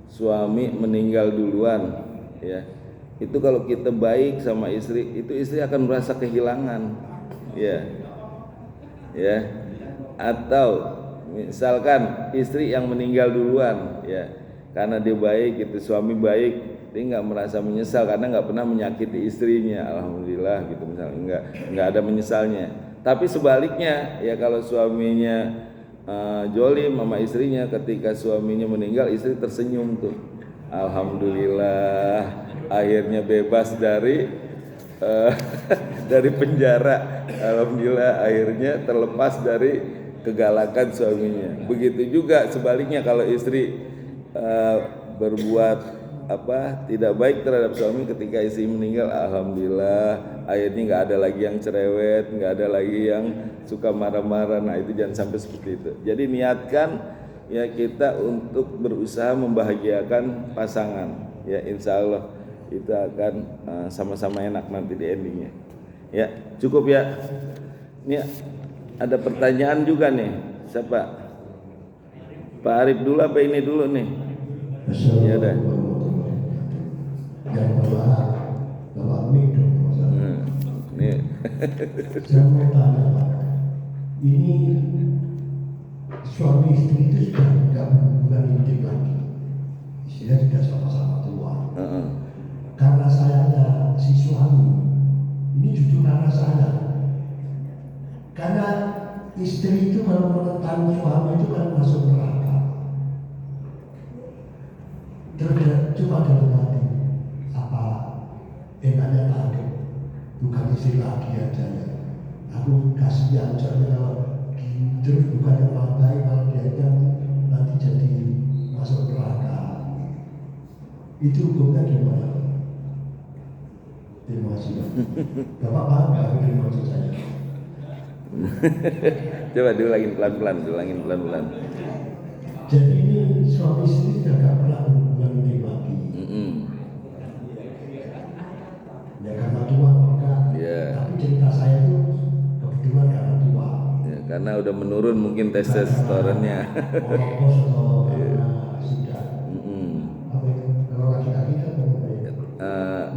suami meninggal duluan ya, itu kalau kita baik sama istri, itu istri akan merasa kehilangan ya. Ya. atau misalkan istri yang meninggal duluan ya, karena dia baik itu suami baik, dia nggak merasa menyesal karena nggak pernah menyakiti istrinya, alhamdulillah gitu misalnya, nggak ada menyesalnya. Tapi sebaliknya ya, kalau suaminya jolim sama istrinya, ketika suaminya meninggal istri tersenyum tuh, alhamdulillah akhirnya bebas dari dari penjara, alhamdulillah akhirnya terlepas dari kegalakan suaminya. Begitu juga sebaliknya, kalau istri berbuat tidak baik terhadap suami ketika istri meninggal, alhamdulillah akhirnya nggak ada lagi yang cerewet, nggak ada lagi yang suka marah-marah. Nah itu jangan sampai seperti itu. Jadi niatkan ya kita untuk berusaha membahagiakan pasangan ya, insya Allah itu akan sama-sama enak nanti di endingnya ya. Cukup ya. Ini ada pertanyaan juga nih, siapa? Pak Arif dulu apa ini dulu nih? Ya udah. Yang Bapak Mik dong. Nih. Saya mau tanya Pak, ini suami istri itu sudah nggak berhubungan intim lagi, istilahnya sudah sama-sama tua. Karena sayanya si suami, ini justru karena saya. Karena istri itu kalau menentang suami itu kan masuk neraka. Terus cuma dalam hati, apa enaknya takut, bukan istri lagi aja ya. Aku kasihan soalnya kalau terus bukan yang baik, kalau dia kan nanti jadi masuk neraka. Itu hukumnya gimana? Terima kasih. Bapak paham nggak apa maksud saya? Coba diulangin pelan-pelan. Jadi ini suami istri sudah nggak pernah berhubungan intim lagi. Ya karena tua maka. Tapi cerita saya itu kebetulan karena tua. Ya, karena udah menurun mungkin testosteronnya. Merokok atau karena sudah. Apa itu? Kalau laki-laki kan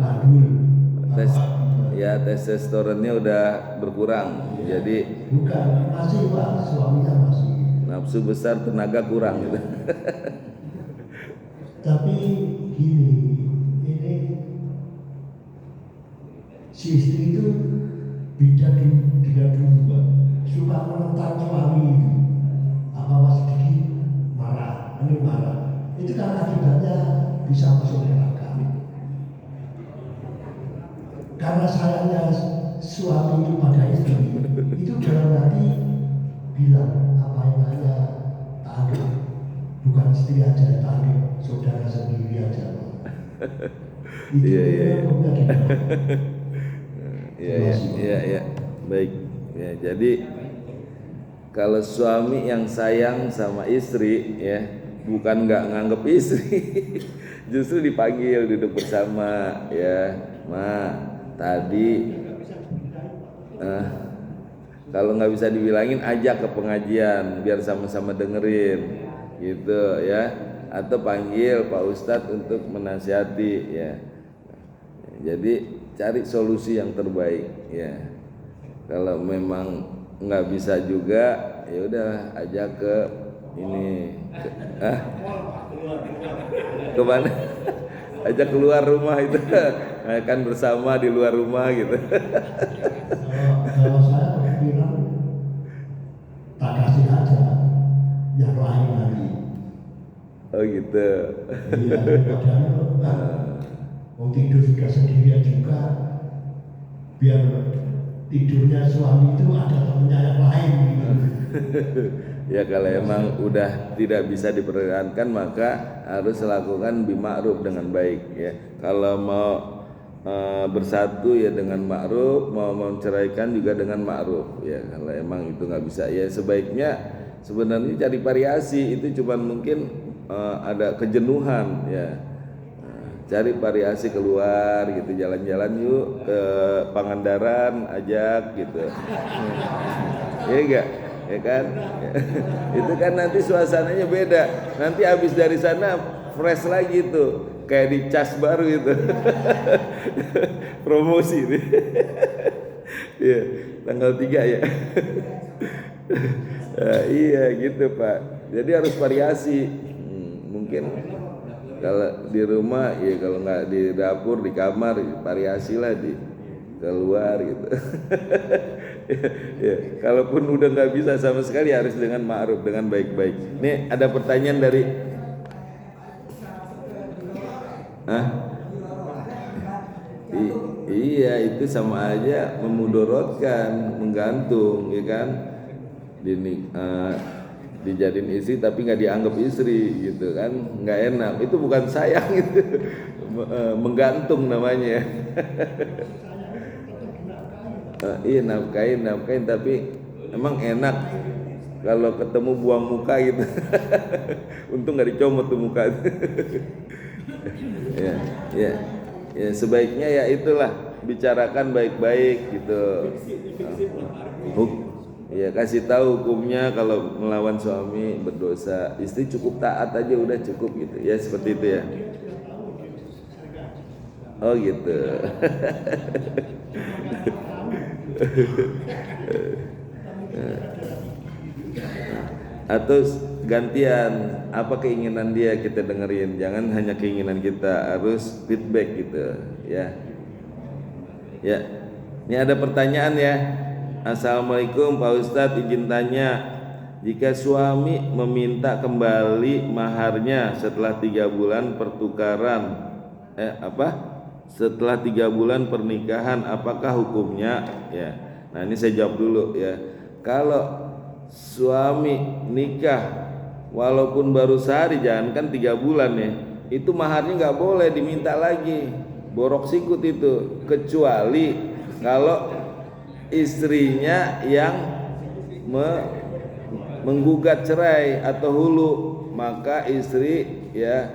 mandul. Testosteronnya udah berkurang. Jadi bukan, masih Pak, suaminya masih. Nafsu besar, tenaga kurang gitu. Tapi gini, ini si istri itu beda dengan dulu Pak. Suka menentang suami itu. Apa sedikit marah, ini marah. Itu kan akibatnya bisa masuk neraka. Karena sayangnya suami itu pada istri, itu dalam hati bilang apa yang hanya takut, bukan istri aja takut, saudara sendiri aja. Itu Iya. Baik. Ya, jadi kalau suami yang sayang sama istri ya, bukan nggak nganggep istri, justru dipanggil duduk bersama ya, tadi kalau nggak bisa dibilangin ajak ke pengajian biar sama-sama dengerin gitu ya, atau panggil Pak Ustadz untuk menasihati ya. Jadi cari solusi yang terbaik ya. Kalau memang nggak bisa juga ya udah ajak ke ini ke mana? Ajak keluar rumah itu, makan bersama di luar rumah gitu. Kalau saya bilang tak kasih aja yang lain lagi. Oh gitu. Iya, padahal mau tidur juga sendirian juga, biar tidurnya suami itu ada temennya yang lain gitu. Ya kalau emang udah tidak bisa dipertahankan maka harus lakukan bima'ruf dengan baik ya. Kalau mau bersatu ya dengan ma'ruf, mau menceraikan juga dengan ma'ruf ya. Kalau emang itu nggak bisa ya sebaiknya sebenarnya cari variasi. Itu cuman mungkin ada kejenuhan ya. Cari variasi keluar gitu, jalan-jalan yuk ke Pangandaran, ajak gitu. Ya enggak? Ya kan? Itu kan nanti suasananya beda. Nanti habis dari sana fresh lagi tuh, kayak dicas baru itu. Promosi nih. Ya, tanggal 3 ya. Iya gitu Pak. Jadi harus variasi. Mungkin kalau di rumah ya, kalau nggak di dapur, di kamar, variasi lah di keluar gitu. Ya, kalaupun udah nggak bisa sama sekali harus dengan ma'ruf, dengan baik-baik. Nih ada pertanyaan dari iya itu sama aja memudorotkan, menggantung, ya kan? Dijadiin istri tapi nggak dianggap istri gitu kan, nggak enak. Itu bukan sayang itu, menggantung namanya. Iya nafkain tapi emang enak kalau ketemu buang muka gitu. Untung nggak dicomot tuh muka. Ya, ya, ya sebaiknya ya itulah, bicarakan baik-baik gitu. Ya kasih tahu hukumnya kalau melawan suami berdosa, istri cukup taat aja udah cukup gitu ya, seperti itu ya. Oh gitu. Atau gantian, apa keinginan dia kita dengerin, jangan hanya keinginan kita, harus feedback gitu ya. Ya, ini ada pertanyaan ya. Assalamualaikum Pak Ustadz, izin tanya, jika suami meminta kembali maharnya setelah 3 bulan pertukaran setelah 3 bulan pernikahan, apakah hukumnya ya? Nah ini saya jawab dulu ya. Kalau suami nikah walaupun baru sehari, jangankan 3 bulan ya, itu maharnya nggak boleh diminta lagi, borok sikut itu, kecuali kalau istrinya yang menggugat cerai atau hulu, maka istri ya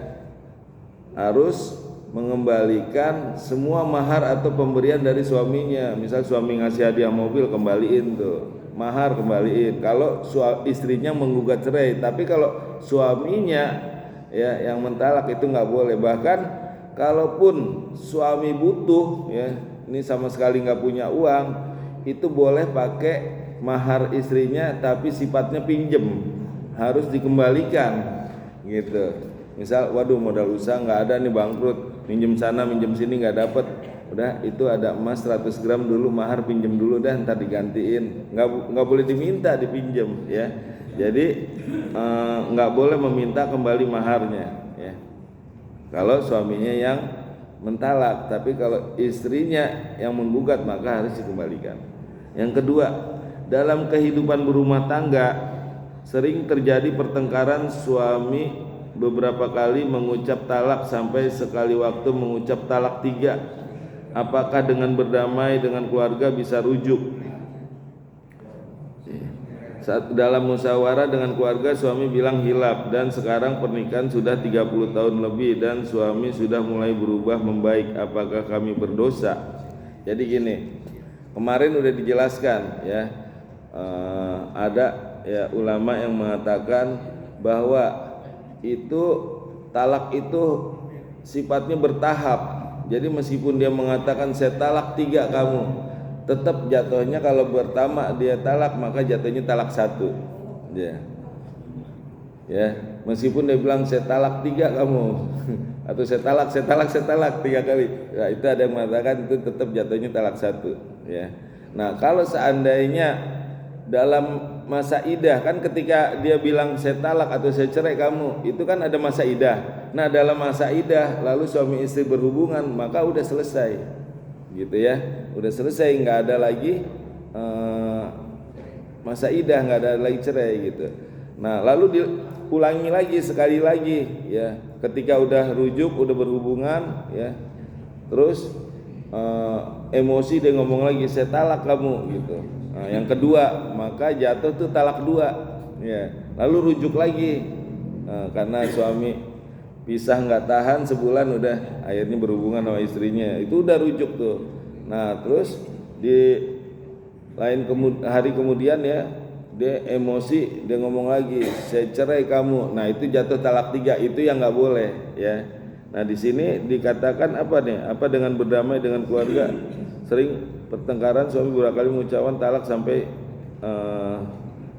harus mengembalikan semua mahar atau pemberian dari suaminya. Misal suami ngasih hadiah mobil, kembaliin tuh mahar, kembaliin kalau istrinya menggugat cerai. Tapi kalau suaminya ya yang mentalak itu nggak boleh. Bahkan kalaupun suami butuh ya, ini sama sekali nggak punya uang, itu boleh pakai mahar istrinya tapi sifatnya pinjem, harus dikembalikan gitu. Misal waduh modal usaha nggak ada nih, bangkrut, minjem sana minjem sini nggak dapet, udah itu ada emas 100 gram dulu mahar, pinjem dulu dah ntar digantiin, nggak boleh diminta, dipinjem ya. Jadi nggak boleh meminta kembali maharnya ya kalau suaminya yang mentalak. Tapi kalau istrinya yang menggugat maka harus dikembalikan. Yang kedua, dalam kehidupan berumah tangga sering terjadi pertengkaran, suami beberapa kali mengucap talak sampai sekali waktu mengucap talak 3. Apakah dengan berdamai dengan keluarga bisa rujuk? Saat dalam musyawarah dengan keluarga, suami bilang hilaf dan sekarang pernikahan sudah 30 tahun lebih dan suami sudah mulai berubah membaik. Apakah kami berdosa? Jadi gini, kemarin udah dijelaskan ya, ada ya ulama yang mengatakan bahwa itu talak itu sifatnya bertahap. Jadi meskipun dia mengatakan saya talak 3 kamu, tetap jatuhnya kalau pertama dia talak maka jatuhnya talak 1 ya. Meskipun dia bilang saya talak 3 kamu atau saya talak 3 kali, ya itu ada yang mengatakan itu tetap jatuhnya talak 1 ya. Nah kalau seandainya dalam masa idah, kan ketika dia bilang saya talak atau saya cerai kamu, itu kan ada masa idah. Nah dalam masa idah lalu suami istri berhubungan, maka udah selesai gitu ya, udah selesai, nggak ada lagi masa idah, nggak ada lagi cerai gitu. Nah lalu diulangi lagi sekali lagi ya, ketika udah rujuk, udah berhubungan ya, terus emosi dia ngomong lagi saya talak kamu gitu. Nah, yang kedua maka jatuh tuh talak 2 ya, lalu rujuk lagi karena suami pisah nggak tahan sebulan, udah akhirnya berhubungan sama istrinya, itu udah rujuk tuh. Nah terus di lain hari kemudian ya dia emosi, dia ngomong lagi saya cerai kamu. Nah itu jatuh talak 3, itu yang nggak boleh ya. Nah di sini dikatakan apa nih, apa dengan berdamai dengan keluarga sering pertengkaran, suami beberapa kali mengucapkan talak sampai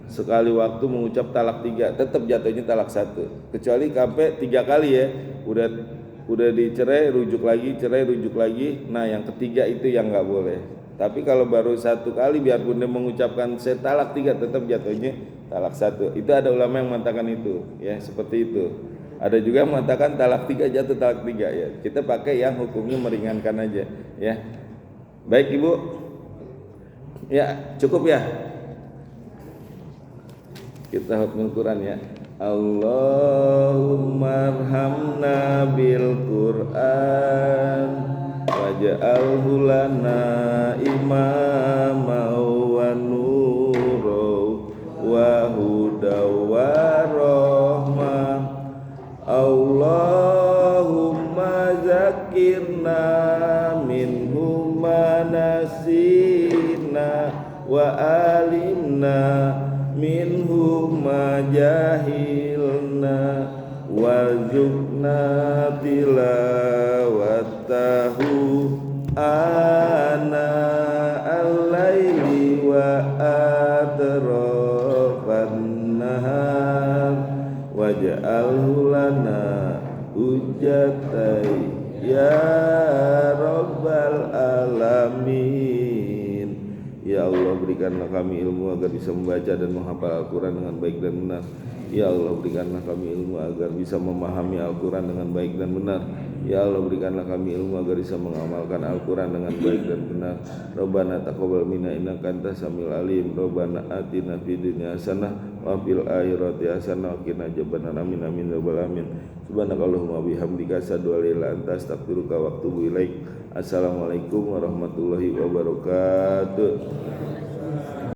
sekali waktu mengucap talak 3 tetap jatuhnya talak 1, kecuali sampai 3 kali ya, udah dicerai rujuk lagi, cerai rujuk lagi. Nah yang ketiga itu yang nggak boleh. Tapi kalau baru 1 kali biarpun dia mengucapkan saya talak 3 tetap jatuhnya talak 1. Itu ada ulama yang mengatakan itu ya, seperti itu. Ada juga yang mengatakan talak 3 jatuh talak 3 ya. Kita pakai yang hukumnya meringankan aja ya. Baik Ibu. Ya, cukup ya. Kita hafal Quran ya. Allahumma arhamna bil Qur'an waj'alhu lana imama wa nura wa huda wa rahmah. Allahumma zakirna minhu ma nasina wa alimna minhu ma jahilna warzuqna tilawatahu ana al-laili wa atrafan nahar waj'alhu lana hujjatai ya rabbal alamin. Ya Allah, berikanlah kami ilmu agar bisa membaca dan menghafal Al-Quran dengan baik dan benar. Ya Allah, berikanlah kami ilmu agar bisa memahami Al-Quran dengan baik dan benar. Ya Allah, berikanlah kami ilmu agar bisa mengamalkan Al-Quran dengan baik dan benar. Rabbana taqabbal minna innaka antas samiul alim. Rabbana atina fid dunya hasanah wa fil akhirati hasanah wa qina adzabannar. Amin amin ya rabbal alamin. Subhanakallahumma bihamdika asyhadu an la ilaha illa anta astaghfiruka wa atubu ilaik. Assalamualaikum warahmatullahi wabarakatuh.